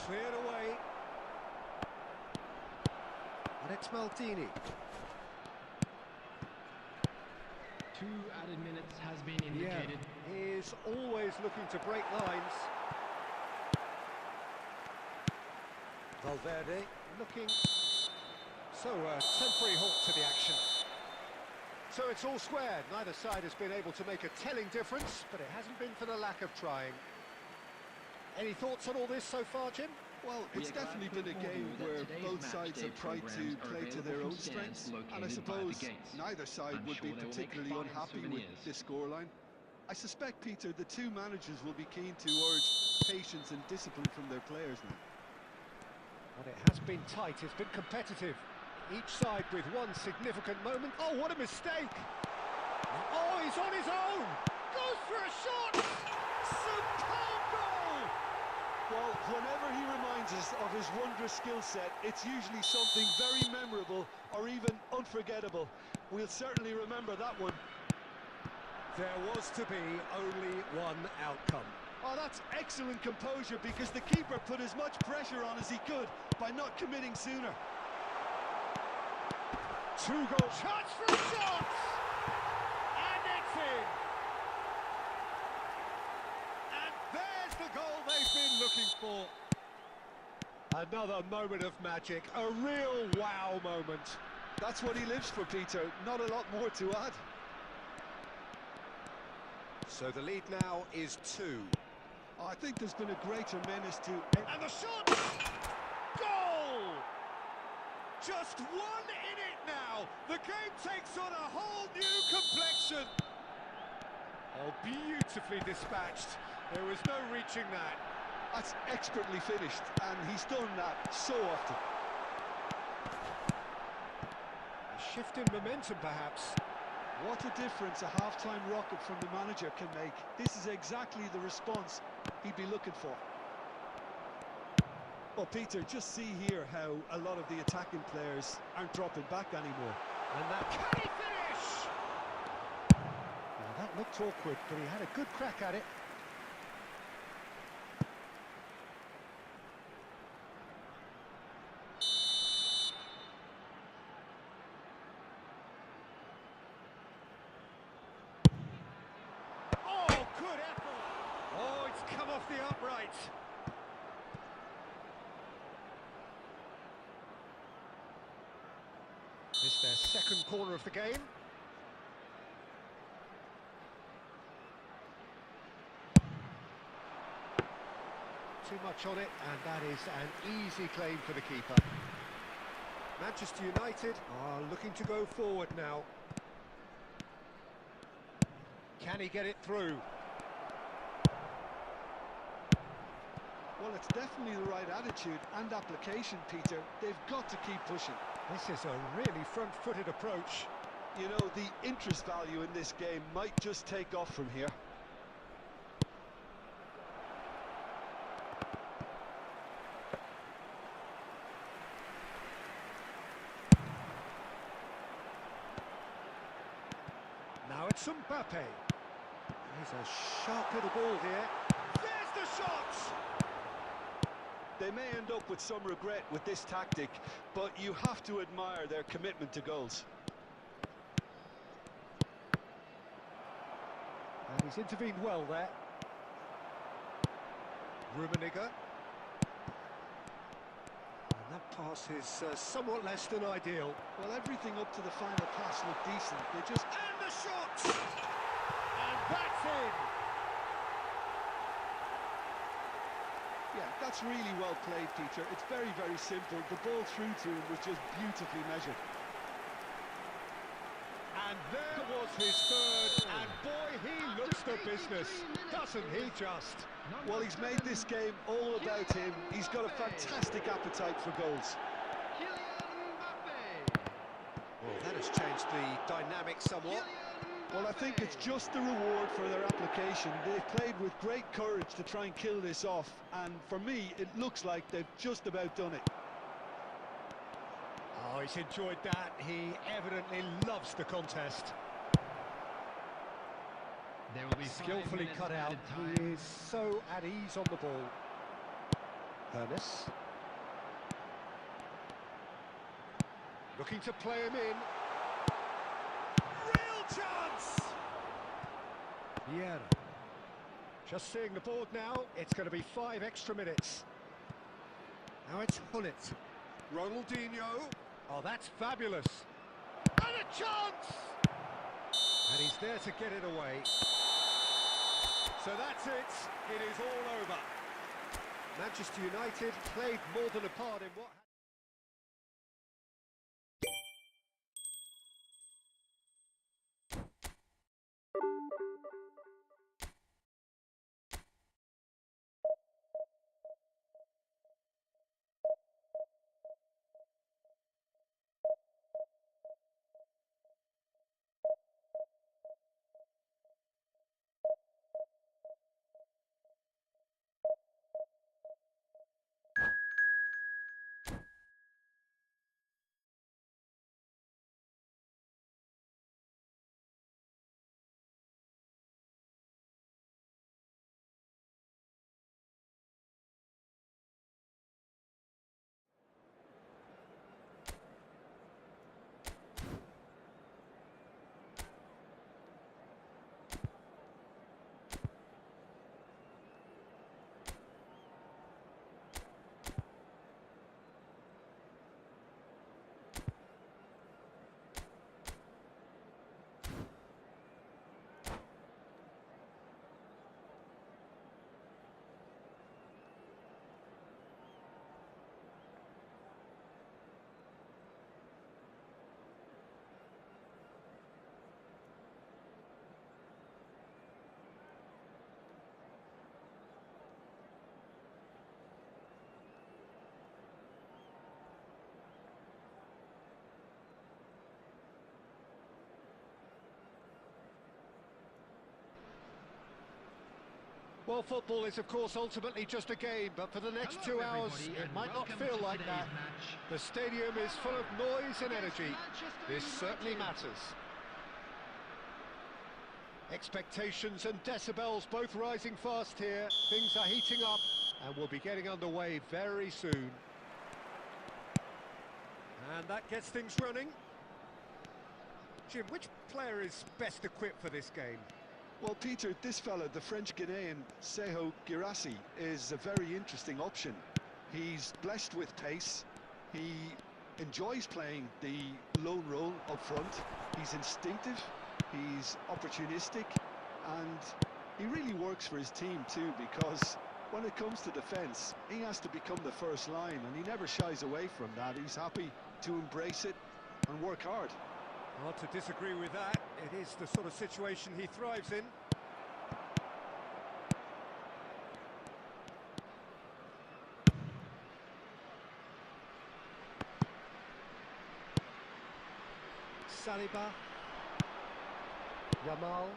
Cleared away. And it's Maldini. 2 added minutes has been indicated. Yeah, he is always looking to break lines. Valverde looking... So, a temporary halt to the action. So it's all squared. Neither side has been able to make a telling difference, but it hasn't been for the lack of trying. Any thoughts on all this so far, Jim? Well, We it's are glad definitely to been a inform game you that where today's both match sides day have tried to programs are play to available their from own stands strengths, and I located by the suppose gates. neither side I'm would sure be they will make particularly fine unhappy with souvenirs. this scoreline. I suspect, Peter, the two managers will be keen to urge patience and discipline from their players now. But it has been tight, it's been competitive. Each side with one significant moment. Oh, what a mistake! Oh, he's on his own! Goes for a shot! Superb goal! Well, whenever he reminds us of his wondrous skill set, it's usually something very memorable or even unforgettable. We'll certainly remember that one. There was to be only one outcome. Oh, that's excellent composure because the keeper put as much pressure on as he could by not committing sooner. Two goals. Chance for a shot! And it's in! And there's the goal they've been looking for. Another moment of magic, a real wow moment. That's what he lives for, Peter. Not a lot more to add. So the lead now is 2. Oh, I think there's been a greater menace to... And the shot! Goal! Just one in it now. The game takes on a whole new complexion. Oh, beautifully dispatched. There was no reaching that. That's expertly finished, and he's done that so often. A shift in momentum, perhaps. What a difference a half-time rocket from the manager can make. This is exactly the response he'd be looking for. Well, Peter, just see here how a lot of the attacking players aren't dropping back anymore. And that can he finish? Now that looked awkward, but he had a good crack at it. Oh, good effort! Oh, it's come off the upright. It's their second corner of the game. Too much on it, and that is an easy claim for the keeper. Manchester United are looking to go forward now. Can he get it through? Well, it's definitely the right attitude and application, Peter. They've got to keep pushing. This is a really front-footed approach. You know, the interest value in this game might just take off from here. Now it's Mbappe. He's a sharp little ball here. There's the shot! They may end up with some regret with this tactic, but you have to admire their commitment to goals. And he's intervened well there. Rummenigge. And that pass is somewhat less than ideal. Well, everything up to the final pass looked decent. They just... And the shot! And that's in! Yeah, that's really well played, Peter. It's very, very simple. The ball through to him was just beautifully measured. And there was his third, and boy, he looks the business, doesn't he just? Well, he's made this game all about him. He's got a fantastic appetite for goals. Well, that has changed the dynamic somewhat. Well, I think it's just the reward for their application. They've played with great courage to try and kill this off, and for me, it looks like they've just about done it. Oh, he's enjoyed that. He evidently loves the contest. There will be Skillfully cut out. He is so at ease on the ball. Ernest. Looking to play him in. Real chance! Vieira. Just seeing the board now, it's going to be 5 extra minutes. Now it's Hullet. Ronaldinho. Oh, that's fabulous. And a chance! And he's there to get it away. So that's it. It is all over. Manchester United played more than a part in what... Well, football is, of course, ultimately just a game, but for the next Hello, 2 hours, everybody, it and might not welcome feel to like today's that. match. The stadium is full of noise and energy. Manchester This certainly United. matters. Expectations and decibels both rising fast here. Things are heating up, and we'll be getting underway very soon. And that gets things running. Jim, which player is best equipped for this game? Well, Peter, this fella, the French Ghanaian Seho Girassi, is a very interesting option. He's blessed with pace. He enjoys playing the lone role up front. He's instinctive, he's opportunistic, and he really works for his team too, because when it comes to defence, he has to become the first line, and he never shies away from that. He's happy to embrace it and work hard. Hard to disagree with that. It is the sort of situation he thrives in. Saliba. Yamal.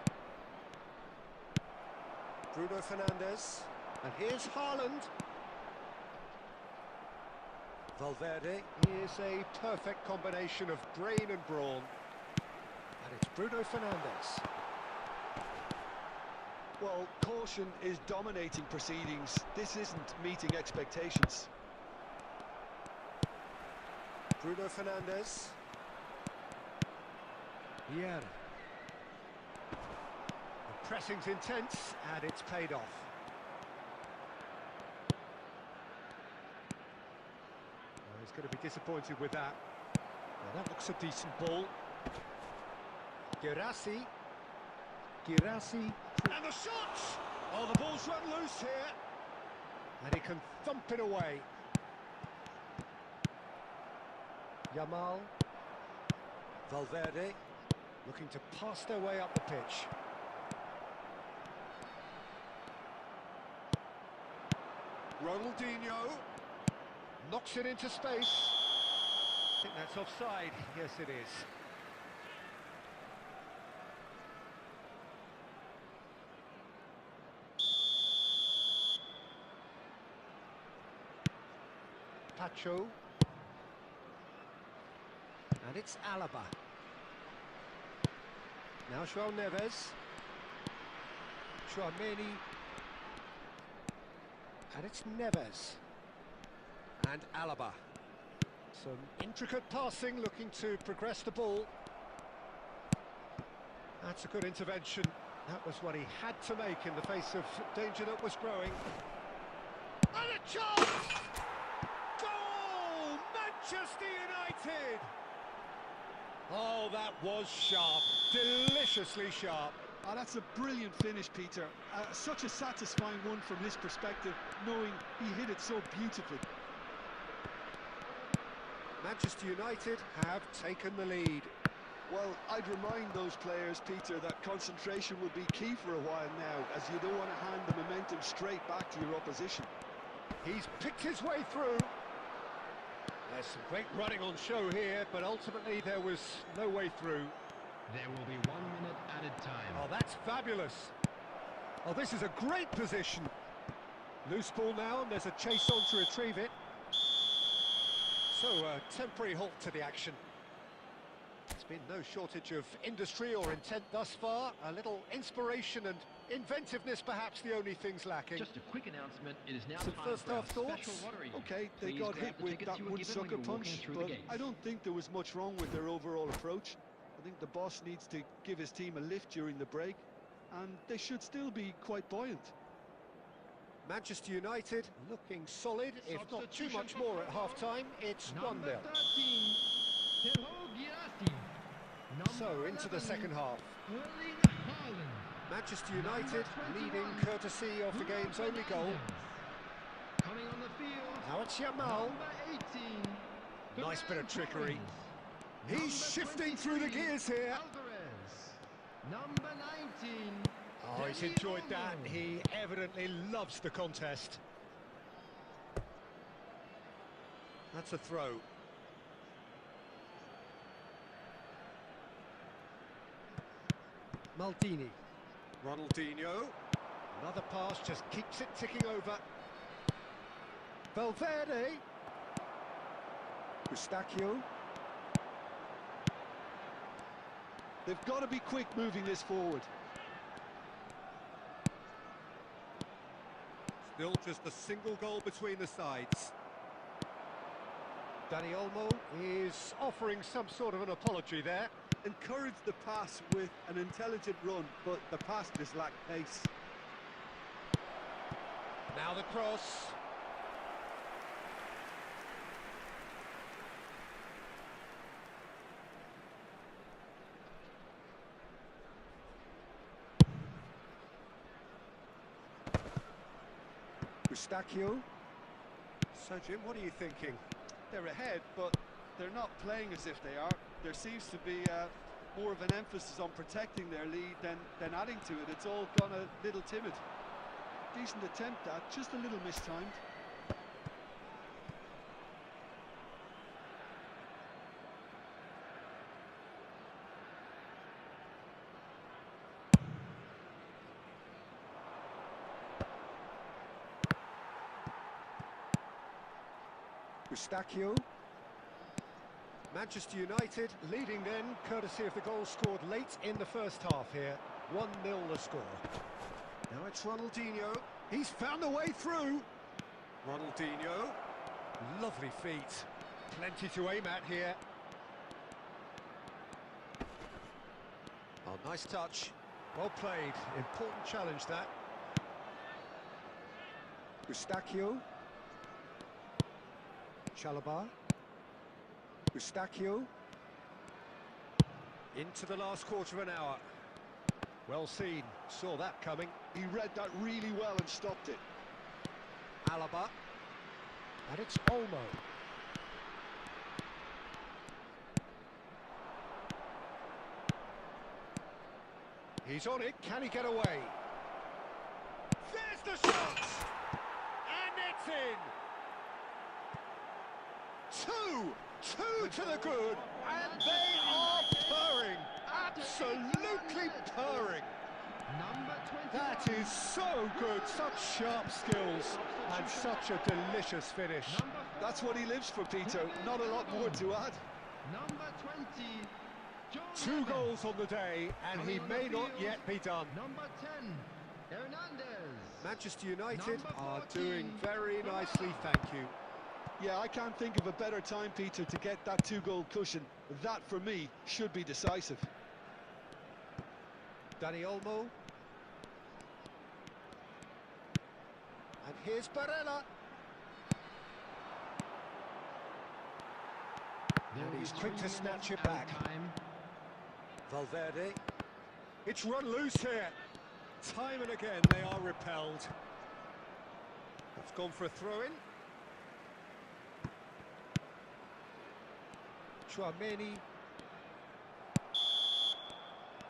Bruno Fernandes. And here's Haaland. Valverde is a perfect combination of brain and brawn. And it's Bruno Fernandes. Well, caution is dominating proceedings. This isn't meeting expectations. Bruno Fernandes. Vieira. The pressing's intense, and it's paid off. Oh, he's going to be disappointed with that. Well, that looks a decent ball. Girassi. Girassi. And the shot! Oh, the ball's run loose here. And he can thump it away. Yamal. Valverde. Looking to pass their way up the pitch. Ronaldinho. Knocks it into space. I think that's offside. Yes, it is. Pacho. And it's Alaba. Now João Neves. Chouameni. And it's Neves. And Alaba. Some intricate passing, looking to progress the ball. That's a good intervention. That was what he had to make in the face of danger that was growing. And a chance! Goal! Manchester United! Oh, that was sharp. Deliciously sharp. Oh, that's a brilliant finish, Peter. Such a satisfying one from his perspective, knowing he hit it so beautifully. Manchester United have taken the lead. Well, I'd remind those players, Peter, that concentration will be key for a while now, as you don't want to hand the momentum straight back to your opposition. He's picked his way through. There's some great running on show here, but ultimately there was no way through. There will be 1 minute added time. Oh, that's fabulous. Oh, this is a great position. Loose ball now, and there's a chase on to retrieve it. So, a temporary halt to the action. There's been no shortage of industry or intent thus far. A little inspiration and inventiveness, perhaps the only things lacking. Just a quick announcement, it is now Some time first for our half thoughts? special lottery. Okay, they Please got grab hit the with tickets that you were one given when sucker you were walking punch, through the but gates. I don't think there was much wrong with their overall approach. I think the boss needs to give his team a lift during the break, and they should still be quite buoyant. Manchester United looking solid, if not too much Substitution more for at half-time. It's 1-0. Number 13, Teho Girassi. So, Number into the 11, second half. Erling Haaland. Manchester United Number leading 21, courtesy of the Bruno game's only goal. Fernandes. Coming on the field, Now it's Yamal. number 18, Nice bit of Ferran trickery. Torres. He's Number shifting through the 23, gears here. Alvarez. Number 19. Oh, he's Dani enjoyed that. Olmo. He evidently loves the contest. That's a throw. Maldini. Ronaldinho. Another pass, just keeps it ticking over. Valverde. Eustachio. They've got to be quick moving this forward. Still just a single goal between the sides. Dani Olmo is offering some sort of an apology there. Encouraged the pass with an intelligent run, but the pass just lacked pace. Now the cross. Eustachio. So, Jim, what are you thinking? They're ahead, but they're not playing as if they are. There seems to be more of an emphasis on protecting their lead than adding to it. It's all gone a little timid. Decent attempt at, just a little mistimed. Eustachio. Manchester United leading then, courtesy of the goal scored late in the first half here. 1-0 the score. Now it's Ronaldinho. He's found a way through. Ronaldinho. Lovely feet. Plenty to aim at here. Oh, nice touch. Well played. Important challenge, that. Eustachio. Chalobah. Eustachio. Into the last quarter of an hour. Well seen, saw that coming. He read that really well and stopped it. Alaba. And it's Olmo. He's on it, can he get away? There's the shot! And it's in! Two to the good, and they are purring, absolutely purring. Number 21. That is so good, such sharp skills, and such a delicious finish. Number 4. That's what he lives for, Peter. Not a lot more to add. Number 20. John 2 Evans. goals on the day, and he Coming on the may not field. yet be done. Number 10. Hernandez. Manchester United Number are 14, doing very nicely, thank you. Yeah, I can't think of a better time, Peter, to get that 2-goal cushion. That, for me, should be decisive. Dani Olmo. And here's Barella. There And will he's be quick 3 to snatch minutes it added back. Time. Valverde. It's run loose here. Time and again they are repelled. It's gone for a throw-in. Chouameni.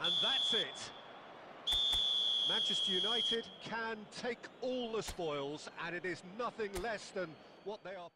And that's it. Manchester United can take all the spoils, and it is nothing less than what they are.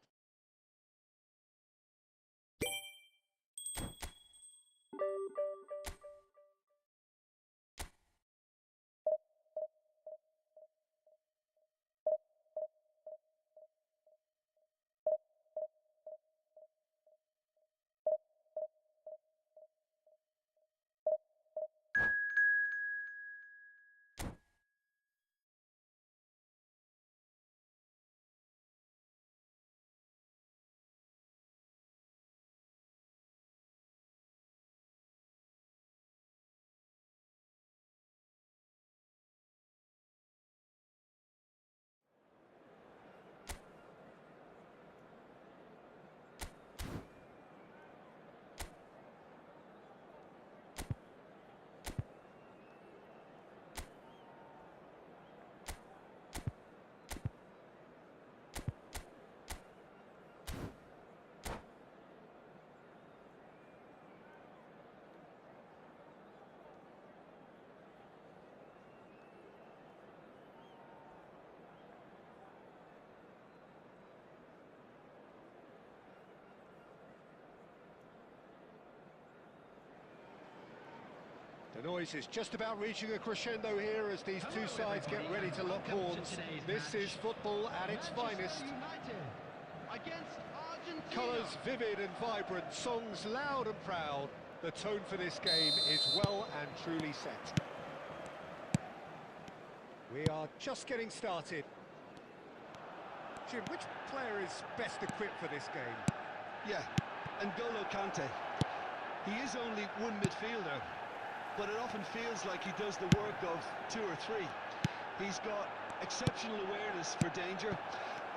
The noise is just about reaching a crescendo here as these two sides get ready to lock horns. This is football at its finest. United against Argentina. Colours vivid and vibrant, songs loud and proud. The tone for this game is well and truly set. We are just getting started. Jim, which player is best equipped for this game? Yeah, N'Golo Kante. He is only one midfielder, but it often feels like he does the work of two or three. He's got exceptional awareness for danger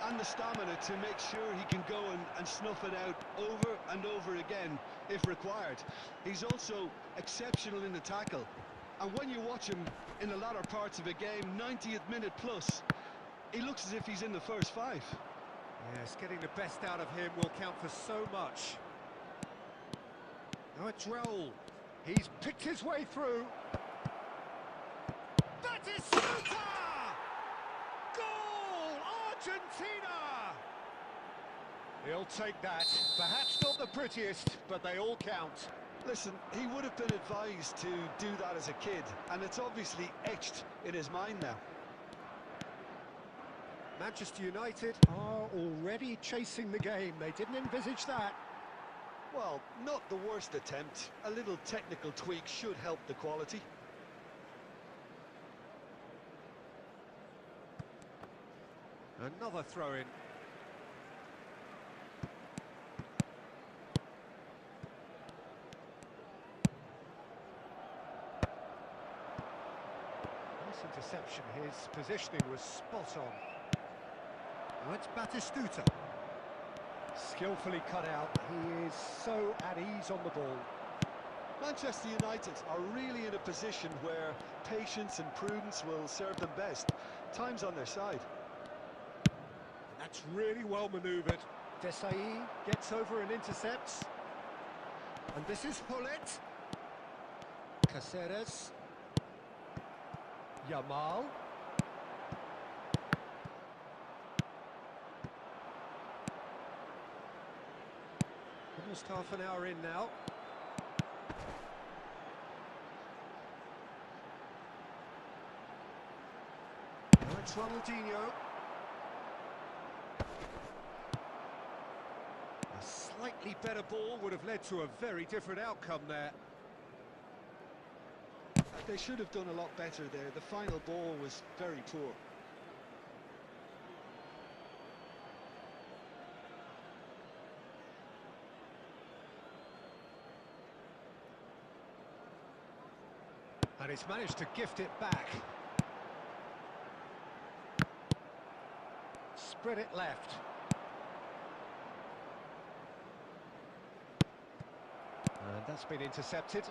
and the stamina to make sure he can go and snuff it out over and over again if required. He's also exceptional in the tackle, and when you watch him in the latter parts of a game, 90th minute plus, he looks as if he's in the first five. Yes, getting the best out of him will count for so much. Now it's Raul. He's picked his way through. That is super! Goal! Argentina! He'll take that. Perhaps not the prettiest, but they all count. Listen, he would have been advised to do that as a kid, and it's obviously etched in his mind now. Manchester United are already chasing the game. They didn't envisage that. Well, not the worst attempt. A little technical tweak should help the quality. Another throw-in. Nice interception. His positioning was spot on. Now it's Batistuta. Skillfully cut out. He is so at ease on the ball. Manchester United are really in a position where patience and prudence will serve them best. Time's on their side. And that's really well manoeuvred. Desai gets over and intercepts. And this is Hullet. Caceres. Yamal. Almost half an hour in now. Now it's Ronaldinho. A slightly better ball would have led to a very different outcome there. They should have done a lot better there. The final ball was very poor. And he's managed to gift it back. Spread it left. And that's been intercepted.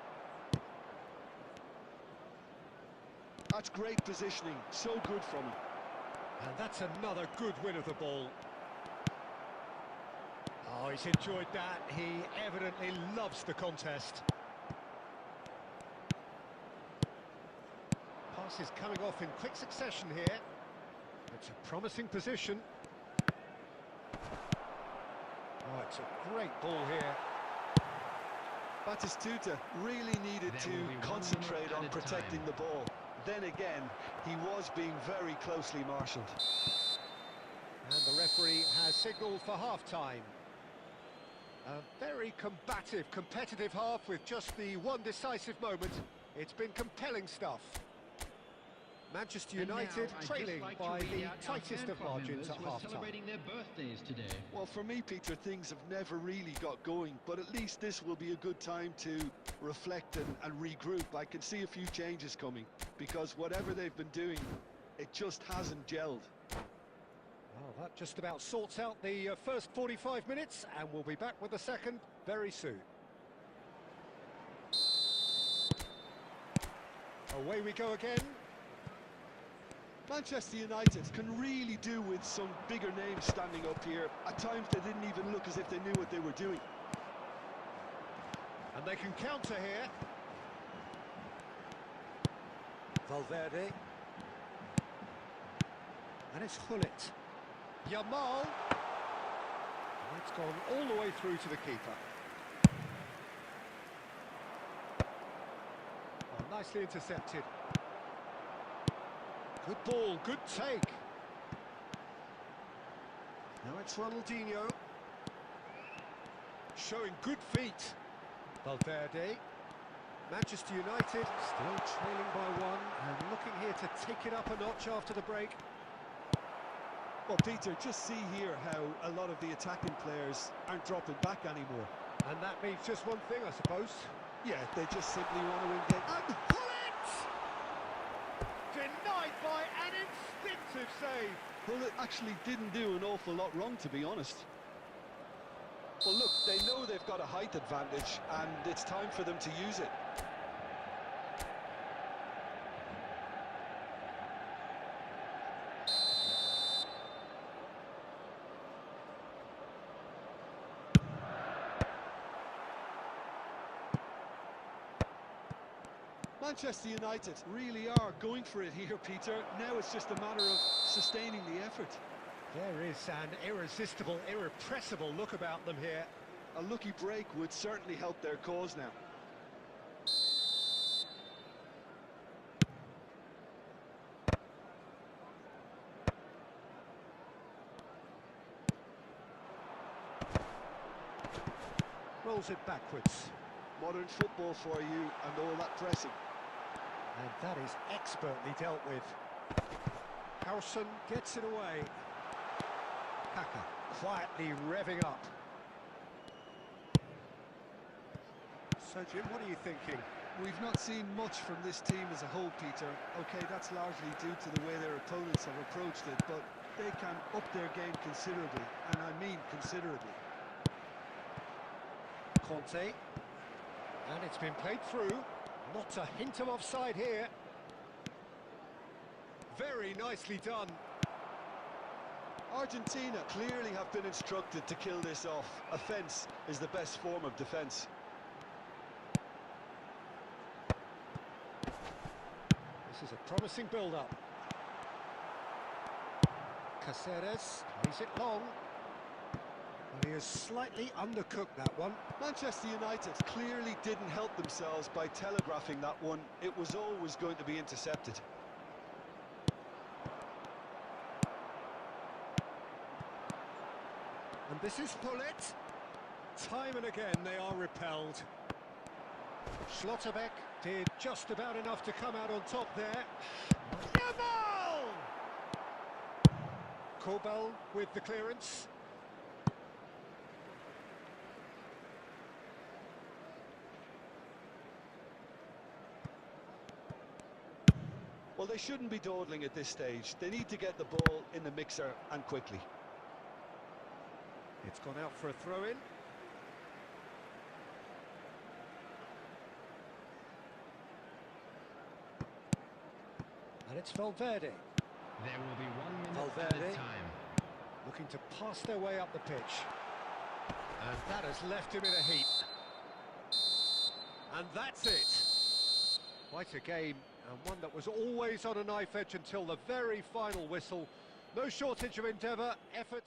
That's great positioning, so good from him. And that's another good win of the ball. Oh, he's enjoyed that. He evidently loves the contest. Passes coming off in quick succession here. It's a promising position. Oh, it's a great ball here. Batistuta really needed to concentrate on protecting the ball. Then again, he was being very closely marshalled. And the referee has signalled for half-time. A very combative, competitive half with just the one decisive moment. It's been compelling stuff. Manchester United trailing by the tightest of margins at half-time. Celebrating their birthdays today. Well, for me, Peter, things have never really got going, but at least this will be a good time to reflect and regroup. I can see a few changes coming, because whatever they've been doing, it just hasn't gelled. Well, that just about sorts out the first 45 minutes, and we'll be back with the second very soon. Away we go again. Manchester United can really do with some bigger names standing up here. At times they didn't even look as if they knew what they were doing. And they can counter here. Valverde. And it's Hullet. Yamal. And it's gone all the way through to the keeper. Oh, nicely intercepted. Good ball, good take. Now it's Ronaldinho. Showing good feet. Valverde. Manchester United still trailing by one and looking here to take it up a notch after the break. Well, Peter, just see here how a lot of the attacking players aren't dropping back anymore. And that means just one thing, I suppose. Yeah, they just simply want to win games. And Hullet! Denied by an instinctive save. Hullet actually didn't do an awful lot wrong, to be honest. Well, look, they know they've got a height advantage, and it's time for them to use it. Manchester United really are going for it here, Peter. Now it's just a matter of sustaining the effort. There is an irresistible, irrepressible look about them here. A lucky break would certainly help their cause now. Rolls it backwards. Modern football for you and all that pressing. And that is expertly dealt with. Harrison gets it away. Kaka quietly revving up. So, Jim, what are you thinking? We've not seen much from this team as a whole, Peter. OK, that's largely due to the way their opponents have approached it, but they can up their game considerably, and I mean considerably. Conte. And it's been played through. Not a hint of offside here. Very nicely done. Argentina clearly have been instructed to kill this off. Offence is the best form of defence. This is a promising build-up. Caceres plays it long. Well, he has slightly undercooked that one. Manchester United clearly didn't help themselves by telegraphing that one. It was always going to be intercepted. And this is Hullet. Time and again they are repelled. Schlotterbeck did just about enough to come out on top there. Yamal! Kobel with the clearance. Well, they shouldn't be dawdling at this stage. They need to get the ball in the mixer, and quickly. It's gone out for a throw-in. And it's Valverde. There will be 1 minute Valverde. added time. Looking to pass their way up the pitch. And that has left him in a heap. And that's it. Quite a game, and one that was always on a knife edge until the very final whistle. No shortage of endeavour, effort...